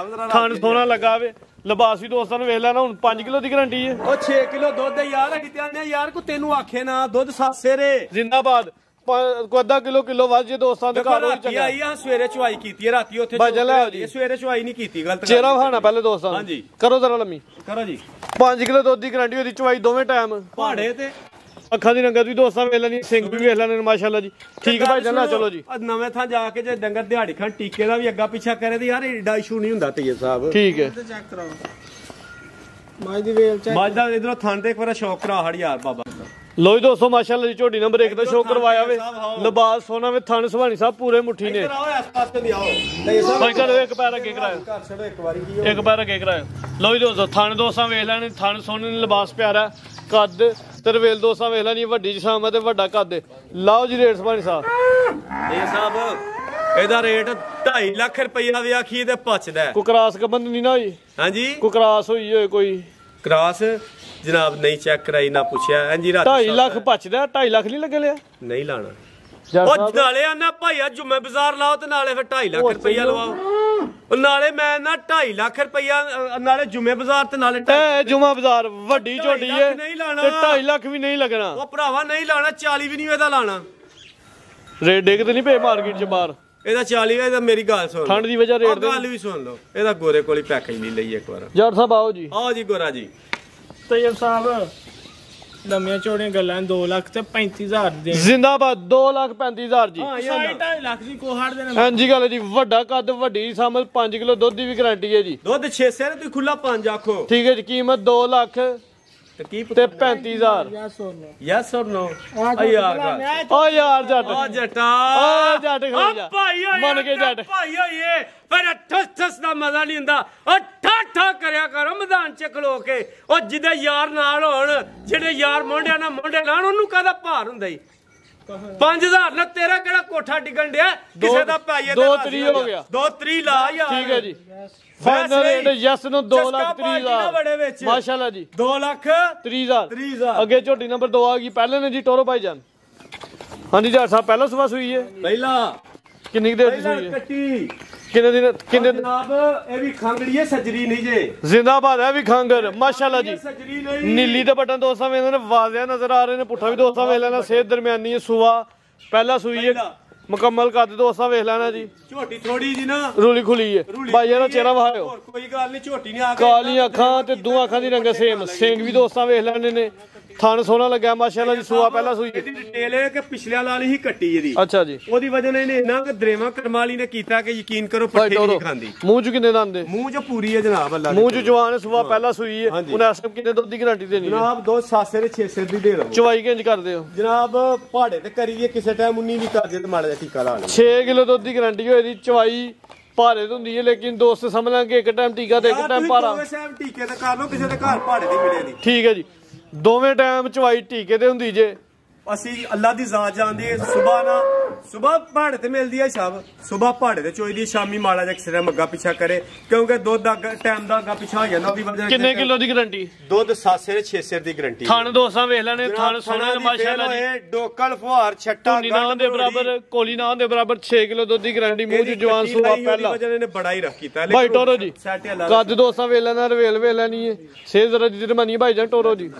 Speaker 2: ਥਣ ਸੋਹਣਾ ਲੱਗਾ ਵੇ ਲਿਬਾਸ ਵੀ ਦੋਸਤਾਂ ਨੂੰ ਵੇਖ ਲੈਣਾ ਹੁਣ 5 ਕਿਲੋ ਦੀ ਗਾਰੰਟੀ ਹੈ
Speaker 1: ਉਹ 6 ਕਿਲੋ ਦੁੱਧ ਯਾਰ ਅਸੀਂ ਤੇ ਆਨੇ ਯਾਰ ਕੋ ਤੈਨੂੰ ਆਖੇ ਨਾ ਦੁੱਧ ਸਾਸੇ ਰੇ
Speaker 2: ਜ਼ਿੰਦਾਬਾਦ ਕੋਈ ਅੱਧਾ ਕਿਲੋ ਵੱਧ ਜੇ ਦੋਸਤਾਂ ਦੇ ਘਰ
Speaker 1: ਰਾਤੀ ਆਈ ਆ ਸਵੇਰੇ ਚੁਆਈ ਕੀਤੀ ਹੈ ਰਾਤੀ ਉੱਥੇ
Speaker 2: ਬਾਜਾ ਲੈ ਆਓ ਜੀ।
Speaker 1: ਸਵੇਰੇ ਚੁਆਈ ਨਹੀਂ ਕੀਤੀ ਗਲਤ
Speaker 2: ਚਿਹਰਾ ਵਿਖਾਣਾ ਪਹਿਲੇ ਦੋਸਤਾਂ ਨੂੰ
Speaker 1: ਹਾਂਜੀ।
Speaker 2: ਕਰੋ ਜ਼ਰਾ ਲੰਮੀ
Speaker 1: ਕਰੋ ਜੀ
Speaker 2: 5 ਕਿਲੋ ਦੁੱਧ ਦੀ ਗਾਰੰਟੀ ਉਹਦੀ ਚਵਾਈ ਦੋਵੇਂ ਟਾਈਮ
Speaker 1: ਪਹਾੜੇ ਤੇ
Speaker 2: ਅੱਖਾਂ ਦੀ ਰੰਗਤ ਵੀ ਦੋਸਤਾਂ ਵੇਖ ਲੈਣੀ ਸਿੰਘ ਵੀ ਵੇਖ ਲੈਣੇ ਮਾਸ਼ਾਅੱਲਾ ਜੀ ਠੀਕ ਭਾਈ ਜਾਨਾ ਚਲੋ ਜੀ
Speaker 1: ਨਵੇਂ ਥਾਂ ਜਾ ਕੇ ਜੇ ਡੰਗਰ ਦਿਹਾੜੀ ਖਾਂ ਟੀਕੇ ਦਾ ਵੀ ਅੱਗਾ ਪਿੱਛਾ ਕਰੇ ਤੇ ਯਾਰ ਏਡਾ ਇਸ਼ੂ ਨਹੀਂ ਹੁੰਦਾ ਤੀਏ ਸਾਹਿਬ
Speaker 2: ਠੀਕ ਹੈ
Speaker 3: ਚੈੱਕ ਕਰਾਓ ਮਾਈ ਦੀ ਵੇਲ ਚੈੱਕ
Speaker 1: ਮੱਝ ਦਾ ਇਧਰੋਂ ਥਣ ਤੇ ਇੱਕ ਵਾਰ ਸ਼ੌਕ ਕਰਾ ਹੜ ਯਾਰ ਬਾਬਾ
Speaker 2: ਲੋ ਜੀ ਦੋਸਤੋ ਮਾਸ਼ਾਅੱਲਾ ਜੀ ਝੋਟੀ ਨੰਬਰ 1 ਦਾ ਸ਼ੋਅ ਕਰਵਾਇਆ ਵੇ ਲਿਬਾਸ ਸੋਨਾ ਵੇ ਥਣ ਸੁਭਾਨੀ ਸਾਹਿਬ ਪੂਰੇ ਮੁੱਠੀ ਨੇ
Speaker 1: ਆਓ ਇਸ ਪਾਸੇ ਵੀ ਆਓ ਨਹੀਂ ਸਾਹਿਬ
Speaker 2: ਭਾਈ ਕਰੋ ਇੱਕ ਪੈਰ ਅੱਗੇ ਕਰਾਇਓ
Speaker 1: ਘਰ ਛੱਡੋ ਇੱਕ ਵਾਰੀ ਕੀ
Speaker 2: ਇੱਕ ਪੈਰ ਅੱਗੇ ਕਰਾਇਓ ਲੋ ਜੀ ਦੋਸਤੋ ਥਣ ਦੋਸਤਾਂ ਵੇਖ ਲੈਣੇ ਥਣ ਸੋਨੇ ਨੇ ਲਿਬਾਸ ਪਿਆਰਾ ਕੱਦ ਤਰਵੇਲ ਦੋਸਤਾਂ ਵੇਖ ਲੈਣੀ ਵੱਡੀ ਜਿਸਾਮ ਹੈ ਤੇ ਵੱਡਾ ਕੱਦ ਲਾਓ ਜੀ ਰੇਟ ਸੁਭਾਨੀ ਸਾਹਿਬ
Speaker 1: ਇਹ ਸਾਹਿਬ ਇਹਦਾ ਰੇਟ 2.5 ਲੱਖ ਰੁਪਈਆ ਵੀ ਆਖੀ ਤੇ ਪਚਦਾ
Speaker 2: ਕੋਈ ਕਰਾਸ ਕਬੰਦ ਨਹੀਂ ਨਾ ਹੋਈ
Speaker 1: ਹਾਂਜੀ
Speaker 2: ਕੋਈ ਕਰਾਸ ਹੋਈ ਹੋਏ ਕੋਈ
Speaker 1: ਕ੍ਰਾਸ ਜਨਾਬ ਨਹੀਂ ਚੈੱਕ ਕਰਾਈ ਨਾ ਪੁੱਛਿਆ ਇੰਜੀ ਰਾਤ
Speaker 2: 2.5 ਲੱਖ ਪਚਦਾ 2.5 ਲੱਖ ਨਹੀਂ ਲੱਗੇ ਲਿਆ
Speaker 1: ਨਹੀਂ ਲਾਣਾ
Speaker 2: ਜੱਟ
Speaker 1: ਉਹ
Speaker 2: ਸਾਹਿਬ
Speaker 1: ਨਾਲੇ ਆਨਾ ਭਾਈਆ ਜੁਮੇ ਬਾਜ਼ਾਰ ਲਾਓ ਤੇ ਨਾਲੇ ਫਿਰ 2.5 ਲੱਖ ਰੁਪਈਆ ਲਵਾਓ ਉਹ ਨਾਲੇ ਮੈਂ ਨਾ 2.5 ਲੱਖ ਰੁਪਈਆ ਨਾਲੇ ਜੁਮੇ ਬਾਜ਼ਾਰ ਤੇ ਨਾਲੇ
Speaker 2: ਇਹ ਜੁਮਾ ਬਾਜ਼ਾਰ ਵੱਡੀ ਝੋਟੀ ਹੈ
Speaker 1: ਨਹੀਂ ਲਾਣਾ।
Speaker 2: ਤੇ 2.5 ਲੱਖ ਵੀ ਨਹੀਂ ਲੱਗਣਾ
Speaker 1: ਉਹ ਭਰਾਵਾ ਨਹੀਂ ਲਾਣਾ 40 ਵੀ ਨਹੀਂ ਇਹਦਾ ਲਾਣਾ
Speaker 2: ਰੇਟ ਡਿੱਗਦੇ ਨਹੀਂ ਪਏ ਮਾਰਕੀਟ 'ਚ ਬਾਹਰ
Speaker 1: ਇਹਦਾ 40 ਇਹਦਾ ਮੇਰੀ ਗੱਲ ਸੁਣ
Speaker 2: ਠੰਡ ਦੀ ਵਜ੍ਹਾ ਰੇਟ
Speaker 1: ਗੱਲ ਵੀ ਸੁਣ ਲਓ ਇਹਦਾ ਗੋਰੇ ਕੋਲੀ ਪੈਕੇਜ ਨਹੀਂ ਲਈ ਇੱਕ ਵਾਰ
Speaker 2: ਜੱਟ ਸਾਹਿਬ ਆਓ ਜੀ
Speaker 1: ਆਓ ਜੀ ਗੋਰਾ ਜੀ
Speaker 3: ਤੇਬ ਸਾਹਿਬ ਲੰਮੀਆਂ ਚੌੜੀਆਂ ਗੱਲਾਂ 2 ਲੱਖ ਤੇ 35,000 ਦੇ
Speaker 2: ਜ਼ਿੰਦਾਬਾਦ 2,35,000 ਜੀ
Speaker 3: 2.5 ਲੱਖ ਦੀ ਕੋਹਾੜ ਦੇ ਨਾਲ
Speaker 2: ਹਾਂਜੀ ਗੱਲ ਜੀ ਵੱਡਾ ਕੱਦ ਵੱਡੀ ਸਾਮਲ 5 ਕਿਲੋ ਦੁੱਧ ਦੀ ਵੀ ਗਾਰੰਟੀ ਹੈ ਜੀ
Speaker 1: ਦੁੱਧ 6 ਸਿਰ ਤੁਸੀਂ ਖੁੱਲਾ 5 ਆਖੋ
Speaker 2: ਠੀਕ ਹੈ ਜੀ ਕੀਮਤ 2 ਲੱਖ
Speaker 1: ਤੇ ਕੀ
Speaker 2: ਤੇ 35,000
Speaker 1: ਯੈਸ ਔਰ ਨੋ ਆ ਯਾਰ
Speaker 2: ਓ ਯਾਰ ਜੱਟ
Speaker 1: ਆ ਜਟਾ
Speaker 2: ਓ ਜੱਟ ਖਲੋ ਜਾ
Speaker 1: ਭਾਈ
Speaker 2: ਮੰਨ ਕੇ ਜੱਟ
Speaker 1: ਭਾਈ ਇਹ ਪਰ ਠਸ ਦਾ ਮਜ਼ਾ ਨਹੀਂ ਹੁੰਦਾ ਉਹ ਠਾ ਕਰਿਆ ਕਰੋ ਮੈਦਾਨ ਚ ਖਲੋ ਕੇ ਉਹ ਜਿਹਦੇ ਯਾਰ ਨਾਲ ਹੋਣ ਜਿਹੜੇ ਯਾਰ ਮੋਢਿਆਂ ਨਾਲ ਮੋਢੇ ਲਾਣ ਉਹਨੂੰ ਕਾਹਦਾ ਭਾਰ ਹੁੰਦਾ ਈ 5000 ਨਾਲ ਤੇਰਾ ਕਿਹੜਾ ਕੋਠਾ ਡਿੱਗਣ ਡਿਆ ਕਿਸੇ ਦਾ ਭਾਈ
Speaker 2: ਦੋ ਤਰੀ ਹੋ ਗਿਆ
Speaker 1: 2 ਤਰੀ ਲਾ ਯਾਰ
Speaker 2: ਠੀਕ ਹੈ ਜੀ ਫਾਈਨਲ ਰੇਟ ਯੈਸ ਨੂੰ 2,30,000 ਮਾਸ਼ਾਅੱਲਾ ਜੀ
Speaker 1: 2 ਲੱਖ
Speaker 2: 30,000 ਅੱਗੇ ਝੋਟੀ ਨੰਬਰ 2 ਆ ਗਈ ਪਹਿਲੇ ਨੇ ਜੀ ਟੋਰੋ ਭਾਈਜਾਨ ਹਾਂਜੀ ਜੱਟ ਸਾਹਿਬ ਪਹਿਲਾ ਸੁਬਾ ਸੂਈ ਹੈ
Speaker 1: ਪਹਿਲਾ
Speaker 2: ਕਿੰਨੀ ਦੇਰ ਦੀ ਸੂਈ ਹੈ
Speaker 1: ਕੱਟੀ
Speaker 2: ਕਿੰਨੇ
Speaker 1: ਜਨਾਬ ਇਹ ਵੀ ਖੰਗੜੀ ਹੈ ਸਜਰੀ ਨਹੀਂ ਜੇ
Speaker 2: ਜ਼ਿੰਦਾਬਾਦ ਹੈ ਵੀ ਖਾਂਗਰ ਮਾਸ਼ਾਅੱਲਾ ਜੀ
Speaker 1: ਸਜਰੀ ਨਹੀਂ
Speaker 2: ਨੀਲੀ ਦੇ ਬਟਨ ਦੋਸਤਾਂ ਵੇਖਦੇ ਨੇ ਵਾਜ਼ਿਆ ਨਜ਼ਰ ਆ ਰਹੇ ਨੇ ਪੁੱਠਾ ਵੀ ਦੋਸਤਾਂ ਵੇਖ ਲੈਣਾ ਸਿਹਤ ਦਰਮਿਆਨੀ ਹੈ ਸੂਆ ਪਹਿਲਾ ਸੂਈ ਹੈ ਮੁਕੰਮਲ ਕੱਦ ਦੋਸਤਾਂ ਵੇਖ ਲੈਣਾ ਜੀ
Speaker 1: ਝੋਟੀ ਥੋੜੀ ਜੀ ਨਾ
Speaker 2: ਰੂਲੀ ਖੁਲੀ ਹੈ ਭਾਈ ਇਹਦਾ ਚਿਹਰਾ ਵਹਾਇਓ
Speaker 1: ਹੋਰ ਕੋਈ ਗੱਲ ਨਹੀਂ ਝੋਟੀ ਨਹੀਂ ਆ
Speaker 2: ਕਾਲੀਆਂ ਅੱਖਾਂ ਤੇ ਦੋ ਅੱਖਾਂ ਦੀ ਰੰਗ ਸੇਮ ਸਿੰਘ ਵੀ ਦੋਸਤਾਂ ਵੇਖ ਲੈਣੇ ਨੇ ਥਣ ਸੋਹਣਾ ਲੱਗਾ ਮਾਸ਼ਾਅੱਲਾ ਜੀ ਸੂਆ ਪਹਿਲਾ ਸੂਈ
Speaker 1: ਇਹਦੀ ਡਿਟੇਲ ਹੈ ਕਿ ਪਿਛਲੇ ਵਾਲੀ ਹੀ ਕੱਟੀ ਇਹਦੀ
Speaker 2: ਅੱਛਾ ਜੀ
Speaker 1: ਉਹਦੀ ਵਜ੍ਹਾ ਨਾਲ ਇਹਨੇ ਇੰਨਾ ਕਿ ਦਰੇਵਾ ਕਰਮਾਲੀ ਨੇ ਕੀਤਾ ਕਿ ਯਕੀਨ ਕਰੋ ਪੱਠੇ ਨਹੀਂ ਖਾਂਦੀ
Speaker 2: ਮੂੰਹ ਚ ਕਿੰਨੇ ਦੰਦ
Speaker 1: ਮੂੰਹ 'ਚ ਪੂਰੀ ਹੈ ਜਨਾਬ ਅੱਲਾ
Speaker 2: ਮੂੰਹ ਚ ਜਵਾਨ ਸੂਆ ਪਹਿਲਾ ਸੂਈ ਹੈ ਹੁਣ ਇਸ ਟਾਈਮ ਕਿੰਨੇ ਦੁੱਧ ਦੀ ਗਾਰੰਟੀ ਦੇਣੀ ਹੈ
Speaker 1: ਜਨਾਬ 2 ਸਾਸੇ ਦੇ 6 ਸਿਰ ਦੀ ਦੇ ਲਓ
Speaker 2: ਚਵਾਈ ਕਿੰਜ ਕਰਦੇ ਹੋ
Speaker 1: ਜਨਾਬ ਪਹਾੜੇ ਤੇ ਕਰੀਏ ਕਿਸੇ ਟਾਈਮ 19 ਵੀ ਕਰ ਜੇ ਤੇ ਮਾੜਾ ਜਿਹਾ ਟੀਕਾ ਲਾ ਲਓ
Speaker 2: 6 ਕਿਲੋ ਦੁੱਧ ਦੀ ਗਾਰੰਟੀ ਹੋਏ ਦੀ ਚਵਾਈ ਭਾਰੇ ਤੋਂ ਹੁੰਦੀ ਹੈ ਲੇਕਿਨ ਦੋਸਤ ਸਮਝ ਲਾਂਗੇ ਇੱਕ ਟਾਈਮ ਟੀਕਾ ਤੇ ਇੱਕ ਟਾਈਮ ਭਾਰਾ
Speaker 1: ਟੀਕੇ ਤੇ ਕਰ ਲਓ ਕਿਸੇ ਦੇ ਘਰ ਪਹਾੜੇ ਤੇ ਮਿਲੇ ਨਹੀਂ
Speaker 2: ਠੀਕ ਹੈ ਜੀ ਦੋਵੇਂ ਟਾਈਮ ਚਵਾਈ ਟੀਕੇ ਤੇ ਹੁੰਦੀ ਜੇ
Speaker 1: ਅਸੀਂ ਅੱਲਾ ਦੀ ਜ਼ਾਤ ਜਾਣਦੇ ਸੁਬਹ ਪਹਾੜੇ ਤੇ ਮਿਲਦੀ ਹੈ ਸ਼ਾਬ ਸੁਬਹ ਪਹਾੜੇ ਤੇ ਚੋਈਦੀ ਸ਼ਾਮੀ ਮਾੜਾ ਜਿਹਾ ਕਿਸੇ ਦਾ ਮੱਗਾ ਪਿੱਛਾ ਕਰੇ ਕਿਉਂਕਿ ਦੁੱਧ ਦਾ ਟਾਈਮ ਦਾ ਅੱਗਾ ਪਿੱਛਾ ਹੋ ਜਾਂਦਾ ਉਹਦੀ ਵਜ੍ਹਾ
Speaker 2: ਕਿੰਨੇ ਕਿਲੋ ਦੀ ਗਾਰੰਟੀ
Speaker 1: ਦੁੱਧ 7 ਸਿਰ 6 ਸਿਰ ਦੀ ਗਾਰੰਟੀ
Speaker 2: ਥਣ ਦੋਸਾਂ ਵੇਖ ਲੈਣੇ ਥਣ ਸੋਹਣੇ ਮਾਸ਼ਾਅੱਲਾ ਜੀ
Speaker 1: ਡੋਕਲ ਫੁਹਾਰ ਛੱਟਾ
Speaker 2: ਨਾ ਦੇ ਬਰਾਬਰ ਕੋਲੀ ਨਾ ਦੇ ਬਰਾਬਰ 6 ਕਿਲੋ ਦੁੱਧ ਦੀ ਗਾਰੰਟੀ ਮੂੰਹ ਚ ਜਵਾਨ ਸੂਆ ਪਹਿਲਾ
Speaker 1: ਵਜ੍ਹਾ ਨੇ ਬੜਾ ਹੀ ਰੱਖ ਕੀਤਾ
Speaker 2: ਭਾਈ ਟੋਰੋ ਜੀ ਕੱਦ ਦੋਸਾਂ ਵੇਖ ਲੈਣਾ ਰਵੇਲ ਵੇਖ ਲੈਣੀ ਹੈ ਸੇ ਜ਼ਰਾ ਦੀ ਰਮਾਨੀ ਭਾਈ ਜਾਨ ਟੋਰੋ ਜੀ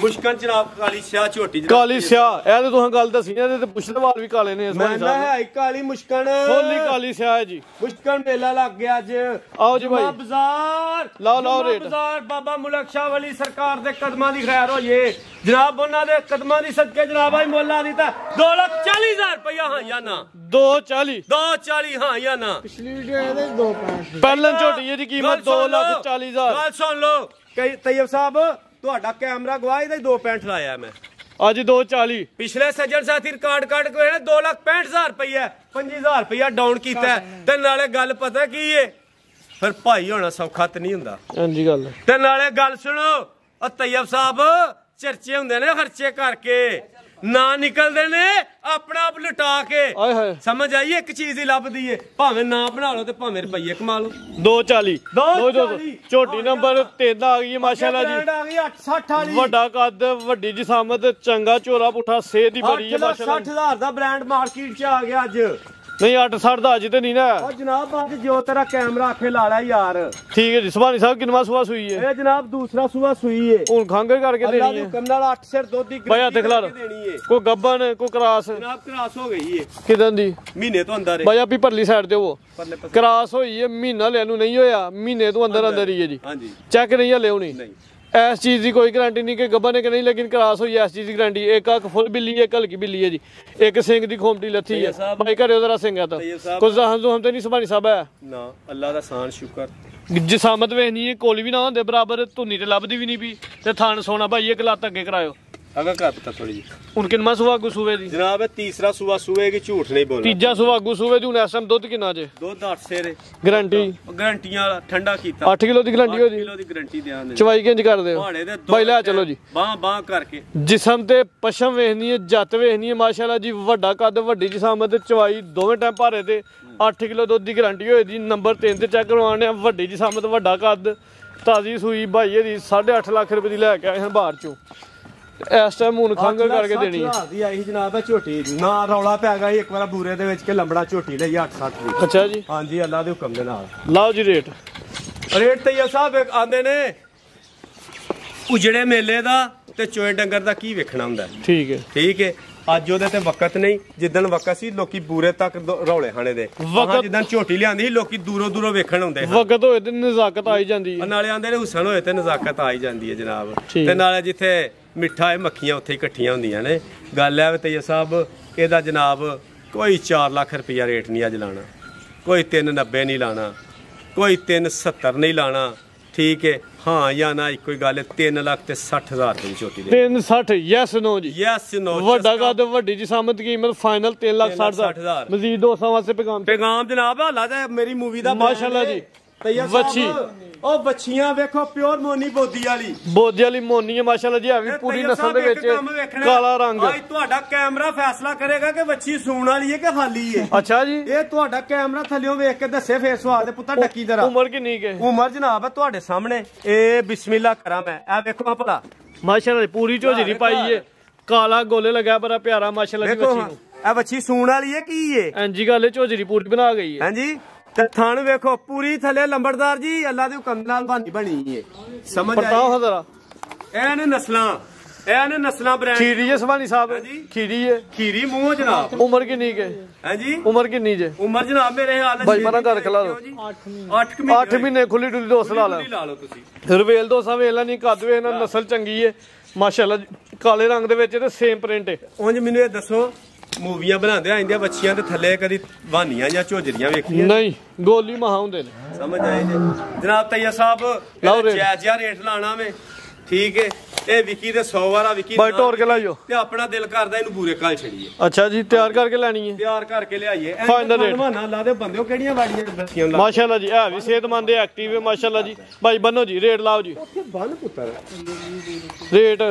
Speaker 1: ਮੁਸ਼ਕਨ ਜਨਾਬ ਕਾਲੀ ਸਿਆਹ ਝੋਟੀ
Speaker 2: ਕਾਲੀ ਸਿਆਹ ਇਹ ਤੇ ਤੁਸੀਂ ਗੱਲ ਦੱਸੀ ਇਹਦੇ ਤੇ ਪੁੱਛਦੇ ਵਾਲ ਵੀ ਕਾਲੇ ਨੇ ਇਸ ਵਾਰ
Speaker 1: ਮੈਂ ਹੈ ਕਾਲੀ ਮੁਸ਼ਕਨ
Speaker 2: ਫੁੱਲੀ ਕਾਲੀ ਸਿਆਹ ਹੈ ਜੀ
Speaker 1: ਮੁਸ਼ਕਨ ਮੇਲਾ ਲੱਗ ਗਿਆ ਅੱਜ
Speaker 2: ਆਓ ਜੀ ਭਾਈ
Speaker 1: ਬਾਜ਼ਾਰ
Speaker 2: ਲਾਓ ਰੇਟ
Speaker 1: ਬਾਜ਼ਾਰ ਬਾਬਾ ਮੁਲਕ ਸ਼ਾਹ ਵਲੀ ਸਰਕਾਰ ਦੇ ਕਦਮਾਂ ਦੀ ਖੈਰ ਹੋਏ ਜਨਾਬ ਉਹਨਾਂ ਦੇ ਕਦਮਾਂ ਦੀ ਸਦਕੇ ਜਨਾਬ ਭਾਈ ਮੁੱਲਾ ਦਿੱਤਾ 2,40,000 ਰੁਪਇਆ ਹਾਂ ਜਾਂ ਨਾ 240 ਹਾਂ ਜਾਂ ਨਾ
Speaker 3: ਪਿਛਲੀ ਵੀਡੀਓ ਇਹਦੇ 2.5
Speaker 2: ਪਹਿਲਾਂ ਝੋਟੀ ਦੀ ਕੀਮਤ 2,40,000
Speaker 1: ਗੱਲ ਸੁਣ ਲਓ ਤੈਯਬ ਸਾਹਿਬ ਤੁਹਾਡਾ ਕੈਮਰਾ ਗਵਾਹ ਇਹਦਾ 2.65 ਲਾਇਆ ਮੈਂ
Speaker 2: ਅੱਜ 240
Speaker 1: ਪਿਛਲੇ ਸੱਜਣ ਸਾਥੀ ਰਿਕਾਰਡ ਕੱਢ ਕੇ 2,65,000 ਰੁਪਇਆ 5,000 ਰੁਪਇਆ ਡਾਊਨ ਕੀਤਾ ਤੇ ਨਾਲੇ ਗੱਲ ਪਤਾ ਕੀ ਏ ਫਿਰ ਭਾਈ ਹੋਣਾ ਸੌਖਾ ਤੇ ਨਹੀਂ ਹੁੰਦਾ
Speaker 2: ਹਾਂਜੀ ਗੱਲ
Speaker 1: ਤੇ ਨਾਲੇ ਗੱਲ ਸੁਣੋ ਤੈਯਬ ਸਾਹਿਬ ਚਰਚੇ ਹੁੰਦੇ ਨੇ ਖਰਚੇ ਕਰਕੇ ਨਾ ਨਿਕਲਦੇ ਨੇ ਆਪਣਾ ਆਪ ਲੁਟਾ ਕੇ
Speaker 2: ਆਏ ਹਾਏ
Speaker 1: ਸਮਝ ਆਈ ਇੱਕ ਚੀਜ਼ ਹੀ ਲੱਭਦੀ ਏ ਭਾਵੇਂ ਨਾ ਬਣਾ ਲਓ ਤੇ ਭਾਵੇਂ ਰੁਪਈਏ ਕਮਾ ਲਓ
Speaker 2: 240 ਝੋਟੀ ਨੰਬਰ 3 ਆ ਗਈ ਮਾਸ਼ਾਅੱਲਾ ਜੀ
Speaker 1: ਆ ਗਈ 860 ਵਾਲੀ
Speaker 2: ਵੱਡਾ ਕੱਦ ਵੱਡੀ ਜਿਸਾਮਤ ਚੰਗਾ ਚੋਰਾ ਪੁੱਠਾ ਸੇਧ ਦੀ ਬੜੀ ਹੈ ਮਾਸ਼ਾਅੱਲਾ
Speaker 1: 60,000 ਦਾ ਬ੍ਰਾਂਡ ਮਾਰਕੀਟ 'ਚ ਆ ਗਿਆ ਅੱਜ
Speaker 2: ਨਹੀਂ 860 ਦਾ ਅੱਜ ਤੇ ਨਹੀਂ ਨਾ
Speaker 1: ਉਹ ਜਨਾਬ ਅੱਜ ਜੋ ਤੇਰਾ ਕੈਮਰਾ ਆਖੇ ਲਾ ਲੈ ਯਾਰ
Speaker 2: ਠੀਕ ਹੈ ਜੀ ਸੁਭਾਨੀ ਸਾਹਿਬ ਕਿੰਨਾ ਸੂਆ ਸੂਈ ਹੈ
Speaker 1: ਇਹ ਜਨਾਬ ਦੂਸਰਾ ਸੂਆ ਸੂਈ ਏ
Speaker 2: ਹੁਣ ਖੰਗੇ ਕਰਕੇ ਦੇਣੀ ਹੈ
Speaker 1: ਹੁਕਮ ਨਾਲ 8 ਸਿਰ ਦੁੱਧ ਦੀ
Speaker 2: ਭਾਈ ਹੱਥ ਖਿਲਾ
Speaker 1: ਦੇਣੀ ਏ
Speaker 2: ਕੋਈ ਗੱਬਨ ਕੋਈ ਕਰਾਸ
Speaker 1: ਜਨਾਬ ਕਰਾਸ ਹੋ ਗਈ ਏ
Speaker 2: ਕਿਦਾਂ ਦੀ
Speaker 1: ਮਹੀਨੇ ਤੋਂ ਅੰਦਰ ਏ
Speaker 2: ਭਾਈ ਆਪੀ ਪਰਲੀ ਸਾਈਡ ਤੇ ਉਹ ਕਰਾਸ ਹੋਈ ਹੈ ਮਹੀਨਾ ਲੈਣ ਨੂੰ ਨਹੀਂ ਹੋਇਆ ਮਹੀਨੇ ਤੋਂ ਅੰਦਰ ਹੀ ਹੈ ਜੀ
Speaker 1: ਹਾਂਜੀ
Speaker 2: ਚੈੱਕ ਨਹੀਂ ਹਲੇ ਹੋਣੀ
Speaker 1: ਨਹੀਂ
Speaker 2: ਇਸ ਚੀਜ਼ ਦੀ ਕੋਈ ਗਾਰੰਟੀ ਨਹੀਂ ਕਿ ਗੱਬਨ ਨੇ ਕਿ ਨਹੀਂ ਲੇਕਿਨ ਕਰਾਸ ਹੋਈ ਇਸ ਚੀਜ਼ ਦੀ ਗਾਰੰਟੀ ਇੱਕ ਅੱਖ ਫੁੱਲ ਬਿੱਲੀ ਹੈ ਇੱਕ ਹਲਕੀ ਬਿੱਲੀ ਹੈ ਜੀ ਇੱਕ ਸਿੰਘ ਦੀ ਖੋਮਟੀ ਲੱਥੀ ਹੈ ਭਾਈ ਘਰੇ ਜ਼ਰਾ ਸਿੰਘ ਆ ਤਾਂ ਕੁਝ ਹਮ ਤੇ ਨਹੀਂ ਸੁਭਾਨੀ ਸਾਹਿਬ ਹੈ
Speaker 1: ਨਾ ਅੱਲਾ ਦਾ ਸਾਨ ਸ਼ੁਕਰ
Speaker 2: ਜਿਸਾਮਤ ਵੇਖਣੀ ਹੈ ਕੋਲੀ ਵੀ ਨਾ ਹੁੰਦੇ ਬਰਾਬਰ ਧੁੰਨੀ ਤੇ ਲੱਭਦੀ ਵੀ ਨਹੀਂ ਵੀ ਤੇ ਥਾਣ ਸੋਨਾ ਭਾਈ ਇੱਕ ਲੱਤ ਅੱਗੇ ਕਰਾਇਓ
Speaker 1: ਅਗਾ ਘਰ ਪਤਾ ਥੋੜੀ ਜੀ
Speaker 2: ਹੁਣ ਕਿੰਨਾ ਸੁਆ ਆਗੂ ਸੂਵੇ ਦੀ
Speaker 1: ਜਨਾਬ ਇਹ ਤੀਸਰਾ ਸੂਆ ਸੂਏ ਕਿ ਝੂਠ ਨਹੀਂ ਬੋਲਣਾ
Speaker 2: ਤੀਜਾ ਸੁਆ ਆਗੂ ਸੂਵੇ ਦੀ ਹੁਣ ਇਸ ਟਾਈਮ ਦੁੱਧ ਕਿੰਨਾ ਜੇ
Speaker 1: ਦੁੱਧ 8 ਸਿਰ
Speaker 2: ਗਾਰੰਟੀਆਂ
Speaker 1: ਠੰਡਾ ਕੀਤਾ
Speaker 2: 8 ਕਿਲੋ ਦੀ ਗਾਰੰਟੀ ਹੋ ਜੀ
Speaker 1: 8 ਕਿਲੋ ਦੀ ਗਾਰੰਟੀ ਦਿਆਂਗੇ
Speaker 2: ਚਵਾਈ ਕਿੰਜ ਕਰਦੇ ਹੋ ਭਾਈ ਲੈ ਚਲੋ ਜੀ
Speaker 1: ਬਾਹ ਕਰਕੇ
Speaker 2: ਜਿਸਮ ਤੇ ਪਸ਼ਮ ਵੇਖਣੀ ਹੈ ਜੱਤ ਵੇਖਣੀ ਹੈ ਮਾਸ਼ਾਅੱਲਾ ਜੀ ਵੱਡਾ ਕੱਦ ਵੱਡੀ ਜਿਸਾਮਤ ਤੇ ਚਵਾਈ ਦੋਵੇਂ ਟਾਈਮ ਭਾਰੇ ਤੇ 8 ਕਿਲੋ ਦੁੱਧ ਦੀ ਗਾਰੰਟੀ ਹੋਈ ਦੀ ਨੰਬਰ 3 ਤੇ ਚੈੱਕ ਕਰਵਾਉਣੇ ਆ ਵੱਡੀ ਜਿਸਾਮਤ ਵੱਡਾ ਕੱਦ ਤਾਜ਼ੀ ਸੂਈ ਭਾਈ ਇਹਦੀ 8.5 ਲੱਖ ਰੁਪਏ ਦੀ ਲੈ ਕੇ ਆਏ ਹਾਂ ਬਾਹਰ ਚੋਂ ਇਸ ਟਾਈਮ ਹੁਣ ਖੰਗ ਕਰਕੇ ਦੇਣੀ ਹੈ
Speaker 1: ਦੀ ਆਈ ਜਨਾਬ ਹੈ ਝੋਟੀ ਨਾ ਰੌਲਾ ਪੈ ਗਿਆ ਇੱਕ ਵਾਰ ਬੂਰੇ ਦੇ ਵਿੱਚ ਕਿ ਲੰਬੜਾ ਝੋਟੀ ਲਈ 860 ਦੀ
Speaker 2: ਅੱਛਾ ਜੀ
Speaker 1: ਹਾਂਜੀ ਅੱਲਾ ਦੇ ਹੁਕਮ ਦੇ ਨਾਲ
Speaker 2: ਲਾਓ ਜੀ ਰੇਟ
Speaker 1: ਤੈਯਬ ਸਾਹਿਬ ਆਂਦੇ ਨੇ ਉਜੜੇ ਮੇਲੇ ਦਾ ਤੇ ਚੋਏ ਡੰਗਰ ਦਾ ਕੀ ਵੇਖਣਾ ਹੁੰਦਾ
Speaker 2: ਠੀਕ ਹੈ
Speaker 1: ਅੱਜ ਉਹਦੇ ਤੇ ਵਕਤ ਨਹੀਂ ਜਿੱਦਣ ਵਕਤ ਸੀ ਲੋਕੀ ਬੂਰੇ ਤੱਕ ਰੌਲੇ ਖਾਣੇ ਦੇ ਜਿੱਦਣ ਝੋਟੀ ਲਿਆਂਦੀ ਸੀ ਲੋਕੀ ਦੂਰੋਂ ਵੇਖਣ ਹੁੰਦੇ
Speaker 2: ਵਕਤ ਹੋਏ ਤੇ ਨਜ਼ਾਕਤ ਆਈ ਜਾਂਦੀ ਹੈ
Speaker 1: ਨਾਲੇ ਆਂਦੇ ਨੇ ਹੁਸਨ ਹੋਏ ਤੇ ਨਜ਼ਾਕਤ ਆਈ ਜਾਂਦੀ ਹੈ ਜਨਾਬ ਤੇ ਨਾਲੇ ਜਿੱਥੇ ਮਿੱਠਾ ਮੱਖੀਆਂ ਉੱਥੇ ਇਕੱਠੀਆਂ ਹੁੰਦੀਆਂ ਨੇ ਗੱਲ ਹੈ ਤੈਯਬ ਸਾਹਿਬ ਇਹਦਾ ਜਨਾਬ ਕੋਈ 4 ਲੱਖ ਰੁਪਇਆ ਰੇਟ ਨਹੀਂ ਅੱਜ ਲਾਣਾ ਕੋਈ 390 ਨਹੀਂ ਲਾਣਾ ਕੋਈ 370 ਨਹੀਂ ਲਾਣਾ ਠੀਕ ਹੈ ਹਾਂ ਜਾਂ ਨਾ ਇੱਕੋ ਹੀ ਗੱਲ ਹੈ 3,60,000 ਦੀ ਝੋਟੀ ਦੇ
Speaker 2: 360 ਯੈਸ ਨੋ ਜੀ
Speaker 1: ਯੈਸ ਨੋ
Speaker 2: ਵੱਡਾ ਕੱਦ ਵੱਡੀ ਜਿਸਾਮਤ ਕੀਮਤ ਫਾਈਨਲ 3,60,000 ਮਜ਼ੀਦ 200 ਵਾਸਤੇ
Speaker 1: ਪੈਗਾਮ ਜਨਾਬ ਹਾਲਾ ਤੇ ਮੇਰੀ ਮੂਵੀ ਦਾ
Speaker 2: ਮਾਸ਼ਾਅੱਲਾ ਜੀ
Speaker 1: ਵੱਛੀ ਉਹ ਬੱਚੀਆਂ ਵੇਖੋ ਪਿਓਰ ਮੋਨੀ ਬੋਦੀ ਵਾਲੀ ਮੋਨੀ
Speaker 2: ਹੈ ਮਾਸ਼ਾਅੱਲਾ ਜੀ ਆ ਵੀ ਪੂਰੀ ਨਸਲ ਦੇ ਵਿੱਚ ਕਾਲਾ ਰੰਗ
Speaker 1: ਅੱਜ ਤੁਹਾਡਾ ਕੈਮਰਾ ਫੈਸਲਾ ਕਰੇਗਾ ਕਿ ਬੱਚੀ ਸੂਣ ਵਾਲੀ ਹੈ ਕਿ ਖਾਲੀ ਹੈ
Speaker 2: ਅੱਛਾ ਜੀ
Speaker 1: ਇਹ ਤੁਹਾਡਾ ਕੈਮਰਾ ਥੱਲਿਓਂ ਵੇਖ ਕੇ ਦੱਸੇ ਫੇਸ ਸਵਾਦ ਦੇ ਪੁੱਤਰ ਡੱਕੀ ਜਰਾ
Speaker 2: ਉਮਰ ਕਿੰਨੀ ਹੈ
Speaker 1: ਉਮਰ ਜਨਾਬ ਹੈ ਤੁਹਾਡੇ ਸਾਹਮਣੇ ਇਹ ਬਿਸਮਿਲ੍ਲਾ ਕਰਾਂ ਮੈਂ ਇਹ ਵੇਖੋ ਭਲਾ
Speaker 2: ਮਾਸ਼ਾਅੱਲਾ ਪੂਰੀ ਝੋਜਰੀ ਪਾਈ ਹੈ ਕਾਲਾ ਗੋਲੇ ਲਗਾ ਬੜਾ ਪਿਆਰਾ ਮਾਸ਼ਾਅੱਲਾ ਜੀ ਬੱਚੀ ਨੂੰ
Speaker 1: ਇਹ ਬੱਚੀ ਸੂਣ ਵਾਲੀ ਹੈ ਕੀ ਹੈ
Speaker 2: ਹਾਂਜੀ ਗੱਲ ਹੈ ਝੋਜਰੀ ਪੂਰੀ ਬਣਾ ਗਈ ਹੈ
Speaker 1: ਹਾਂਜੀ ਤੇ ਥਣ ਵੇਖੋ ਪੂਰੀ ਥੱਲੇ ਲੰਬੜਦਾਰ ਜੀ ਅੱਲਾ ਦੇ ਹੁਕਮ ਨਾਲ ਬਣੀ ਹੈ ਸਮਝ ਆਈ
Speaker 2: ਬਤਾਓ ਜ਼ਰਾ
Speaker 1: ਇਹ ਨੇ ਨਸਲਾਂ ਬ੍ਰਾਂਡ
Speaker 2: ਖੀਰੀ ਹੈ ਸੁਭਾਨੀ ਸਾਹਿਬ
Speaker 1: ਖੀਰੀ ਮੂੰਹ ਜਨਾਬ
Speaker 2: ਉਮਰ ਕਿੰਨੀ ਹੈ
Speaker 1: ਹਾਂਜੀ
Speaker 2: ਉਮਰ ਕਿੰਨੀ ਜੇ
Speaker 1: ਉਮਰ ਜਨਾਬ ਮੇਰੇ ਹਾਲ
Speaker 2: ਭਾਈ ਮਨਾ ਕਰ ਖਲਾ ਲਓ 8 ਮਹੀਨੇ ਖੁੱਲੀ ਡੁੱਲੀ ਦੋਸਤ ਲਾ
Speaker 1: ਲਓ ਤੁਸੀਂ
Speaker 2: ਰਵੇਲ ਦੋਸਾ ਵੇਲਾ ਨਹੀਂ ਕੱਦ ਵੇਖਣਾ ਨਸਲ ਚੰਗੀ ਹੈ ਮਾਸ਼ਾਅੱਲਾ ਕਾਲੇ ਰੰਗ ਦੇ ਵਿੱਚ ਤੇ ਸੇਮ ਪ੍ਰਿੰਟ ਹੈ
Speaker 1: ਉਂਝ ਮੈਨੂੰ ਇਹ ਦੱਸੋ ਮੂਵੀਆਂ ਬਣਾਉਂਦੇ ਆਂਦੀਆਂ ਬੱਚੀਆਂ ਤੇ ਥੱਲੇ ਕਦੀ ਵਾਨੀਆਂ ਜਾਂ ਝੋਜਰੀਆਂ ਵੇਖੀਆਂ
Speaker 2: ਨਹੀਂ ਗੋਲੀ ਮਹਾ ਹੁੰਦੇ ਨੇ
Speaker 1: ਸਮਝ ਆਏ ਜੀ ਜਨਾਬ ਤੈਯਬ ਸਾਹਿਬ ਜਾਇਜ਼ ਜਿਹਾ ਰੇਟ ਲਾਣਾ ਵੇ ਠੀਕ ਹੈ ਇਹ ਵਿਕੀ ਤੇ 100 ਵਾਰਾ ਵਿਕੀ
Speaker 2: ਬਾਈ ਟੋਰ ਕੇ ਲਾਈਓ
Speaker 1: ਤੇ ਆਪਣਾ ਦਿਲ ਕਰਦਾ ਇਹਨੂੰ ਬੂਰੇ ਕਾਲ ਛੜੀਏ।
Speaker 2: ਅੱਛਾ ਜੀ ਤਿਆਰ ਕਰਕੇ ਲੈਣੀ ਹੈ
Speaker 1: ਤਿਆਰ ਕਰਕੇ ਲਿਆਈਏ
Speaker 2: ਫਾਈਨਲ ਰੇਟ
Speaker 1: ਨਾ ਲਾ ਦੇ ਬੰਦਿਓ ਕਿਹੜੀਆਂ ਵਾੜੀਆਂ ਬੱਚੀਆਂ ਲਾ
Speaker 2: ਮਾਸ਼ਾਅੱਲਾ ਜੀ ਇਹ ਵੀ ਸਿਹਤਮੰਦ ਐਕਟਿਵ ਹੈ ਮਾਸ਼ਾਅੱਲਾ ਜੀ। ਭਾਈ ਬੰਨੋ ਜੀ ਰੇਟ ਲਾਓ ਜੀ
Speaker 1: ਉੱਥੇ ਬੰਨ ਪੁੱਤਰ
Speaker 2: ਰੇਟ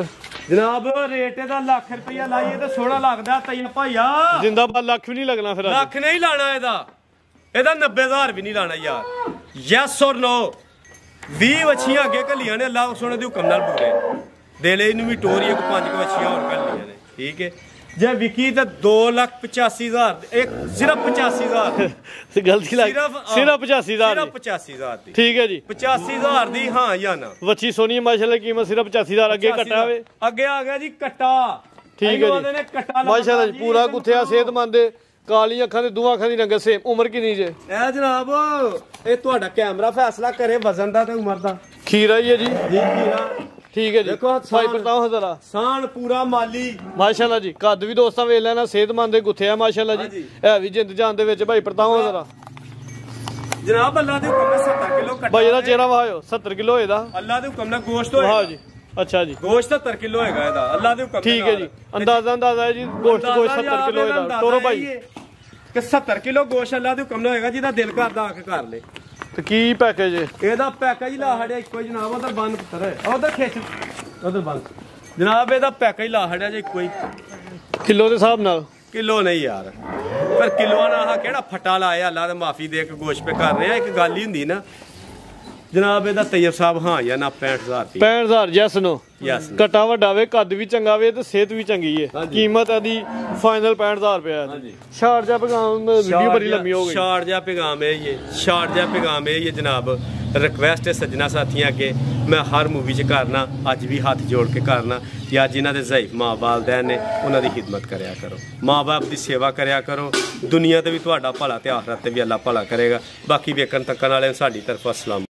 Speaker 1: ਜਨਾਬ ਰੇਟ ਇਹਦਾ ਲੱਖ ਰੁਪਇਆ ਲਾਈਏ ਤੇ ਸੋਹਣਾ ਲੱਗਦਾ ਤੈਨੂੰ ਭਾਈਆ
Speaker 2: ਜਿੰਦਾਬਾਦ ਲੱਖ ਵੀ ਨਹੀਂ ਲੱਗਣਾ ਫਿਰ
Speaker 1: ਲੱਖ ਨਹੀਂ ਲਾਣਾ ਇਹਦਾ 90,000 ਵੀ ਨਹੀਂ ਲਾਣਾ ਯਾਰ। ਯੈਸ ਔਰ ਨੋ 20 ਵੱਛੀਆਂ ਅੱਗੇ ਘੱਲੀਆਂ ਨੇ ਅੱਲਾਹ ਸੋਹਣੇ ਦੇ ਹੁਕਮ ਨਾਲ ਪੂਰੇ ਦੇ ਲੈ ਇਹਨੂੰ ਵੀ ਟੋਰੀਏ ਕੋ 5 ਵੱਛੀਆਂ ਹੋਰ ਘੱਲੀਆਂ ਨੇ ਠੀਕ ਹੈ। ਜੇ ਵਿਕੀ ਤਾਂ 2,85,000 ਇੱਕ ਸਿਰਫ 85,000
Speaker 2: ਗਲਤੀ ਲੱਗ ਸਿਰਫ 85,000
Speaker 1: ਸਿਰਫ 85,000 ਦੀ
Speaker 2: ਠੀਕ ਹੈ ਜੀ
Speaker 1: 85,000 ਦੀ ਹਾਂ ਜਾਂ ਨਾ।
Speaker 2: ਵੱਛੀ ਸੋਨੀ ਮਾਸ਼ਾਅੱਲਾ ਕੀਮਤ ਸਿਰਫ 85,000 ਅੱਗੇ ਕੱਟਾ ਹੋਵੇ
Speaker 1: ਅੱਗੇ ਆ ਗਿਆ ਜੀ ਕੱਟਾ
Speaker 2: ਠੀਕ ਹੈ ਜੀ ਮਾਸ਼ਾਅੱਲਾ ਜੀ ਪੂਰਾ ਗੁੱਥਿਆ ਸਿਹਤਮੰਦ ਕਾਲੀ ਅੱਖਾਂ ਤੇ ਦੋਵਾਂ ਅੱਖਾਂ ਦੀ ਰੰਗਤ ਸੇਮ ਉਮਰ ਕਿੰਨੀ ਜੇ
Speaker 1: ਇਹ ਜਨਾਬ ਇਹ ਤੁਹਾਡਾ ਕੈਮਰਾ ਫੈਸਲਾ ਕਰੇ ਵਜ਼ਨ ਦਾ ਤੇ ਉਮਰ ਦਾ।
Speaker 2: ਖੀਰਾ ਹੀ ਹੈ ਜੀ
Speaker 1: ਖੀਰਾ
Speaker 2: ਠੀਕ ਹੈ ਜੀ ਭਾਈ ਪ੍ਰਤਾਪ ਹਜ਼ਾਰਾ
Speaker 1: ਸਾਨ ਪੂਰਾ ਮਾਲੀ
Speaker 2: ਮਾਸ਼ਾਅੱਲਾ ਜੀ ਕੱਦ ਵੀ ਦੋਸਤਾਂ ਵੇਖ ਲੈਣਾ ਸਿਹਤਮੰਦ ਦੇ ਗੁੱਥੇ ਆ ਮਾਸ਼ਾਅੱਲਾ ਜੀ ਇਹ ਵੀ ਜਿੰਦ ਜਾਨ ਦੇ ਵਿੱਚ ਭਾਈ ਪ੍ਰਤਾਪ ਹਜ਼ਾਰਾ
Speaker 1: ਜਨਾਬ ਅੱਲਾ ਦੇ ਹੁਕਮ ਨਾਲ 70 ਕਿਲੋ ਕੱਟਾ
Speaker 2: ਭਾਈ ਇਹਦਾ ਚਿਹਰਾ ਵਹਾਇਓ 70 ਕਿਲੋ ਇਹਦਾ
Speaker 1: ਅੱਲਾ ਦੇ ਹੁਕਮ ਨਾਲ ਗੋਸ਼ਤ ਹੋਏਗਾ।
Speaker 2: ਵਾਹ ਜੀ ਅੱਛਾ ਜੀ
Speaker 1: ਗੋਸ਼ਤ 70 ਕਿਲੋ ਹੈਗਾ ਇਹਦਾ ਅੱਲਾ ਦੇ ਹੁਕਮ
Speaker 2: ਠੀਕ ਹੈ ਜੀ ਅੰਦਾਜ਼ਾ ਹੈ ਜੀ ਗੋਸ਼ਤ 70 ਕਿਲੋ ਇਹਦਾ ਤੋਰੋ ਭਾਈ
Speaker 1: ਕਿ 70 ਕਿਲੋ ਗੋਸ਼ਤ ਅੱਲਾ ਦੇ ਹੁਕਮ ਨਾਲ ਹੋਏਗਾ ਜਿਹਦਾ ਦਿਲ ਕਰਦਾ ਆ ਕੇ ਕਰ ਲੇ।
Speaker 2: ਤੇ ਕੀ ਪੈਕੇਜ ਹੈ
Speaker 1: ਇਹਦਾ ਪੈਕੇਜ ਲਾ ਹੜਿਆ ਇੱਕੋ ਜਨਾਬ ਉਧਰ ਬੰਦ ਪੁੱਤਰ ਉਧਰ ਖਿੱਚ ਉਧਰ ਬੰਦ ਜਨਾਬ ਇਹਦਾ ਪੈਕੇਜ ਲਾ ਹੜਿਆ ਜੇ ਇੱਕੋ ਹੀ
Speaker 2: ਕਿਲੋ ਦੇ ਹਿਸਾਬ ਨਾਲ
Speaker 1: ਕਿਲੋ ਨਹੀਂ ਯਾਰ ਪਰ ਕਿਲੋਆਂ ਨਾਲ ਆਹ ਕਿਹੜਾ ਫੱਟਾ ਲਾਇਆ ਅੱਲਾ ਦੇ ਮਾਫੀ ਦੇ ਕੇ ਗੋਸ਼ਤ ਪੇ ਕਰ ਰਿਹਾ ਇੱਕ ਗੱਲ ਹੀ ਹੁੰਦੀ ਨਾ ਜਨਾਬ ਇਹਦਾ ਤੈਯਬ ਸਾਹਿਬ ਹਾਂ ਜਾਂ ਨਾ 65,000 ਰੁਪਏ
Speaker 2: 65,000 ਜੈਸ ਨੋ
Speaker 1: ਯੈਸ
Speaker 2: ਕਟਾ ਵੱਡਾ ਵੇ ਕੱਦ ਵੀ ਚੰਗਾ ਵੇ ਤੇ ਸਿਹਤ ਵੀ ਚੰਗੀ ਹੈ ਕੀਮਤ ਇਹਦੀ ਫਾਈਨਲ 65,000 ਰੁਪਏ ਹੈ। ਛਾੜ ਜਾ ਪੈਗਾਮ ਵੀਡੀਓ ਬੜੀ ਲੰਮੀ ਹੋ ਗਈ
Speaker 1: ਛਾੜ ਜਾ ਪੈਗਾਮ ਹੈ ਇਹ ਜਨਾਬ ਰਿਕਵੈਸਟ ਹੈ ਸੱਜਣਾ ਸਾਥੀਆਂ ਅੱਗੇ ਮੈਂ ਹਰ ਮੂਵੀ 'ਚ ਕਰਨਾ ਅੱਜ ਵੀ ਹੱਥ ਜੋੜ ਕੇ ਕਰਨਾ ਕਿ ਅੱਜ ਇਹਨਾਂ ਦੇ ਜ਼ਈਫ ਮਾਂ ਵਾਲਦੈਨ ਨੇ ਉਹਨਾਂ ਦੀ ਖਿਦਮਤ ਕਰਿਆ ਕਰੋ ਮਾਂ ਬਾਪ ਦੀ ਸੇਵਾ ਕਰਿਆ ਕਰੋ ਦੁਨੀਆ ਤੇ ਵੀ ਤੁਹਾਡਾ ਭਲਾ ਤੇ ਆਖਰਤ ਤੇ ਵੀ ਅੱਲਾ ਭਲਾ ਕਰੇਗਾ। ਬਾਕੀ ਵੇਖਣ ਤੱਕਣ ਵਾਲੇ ਸਾਡੀ ਤਰਫੋਂ ਅਸਲਾਮ।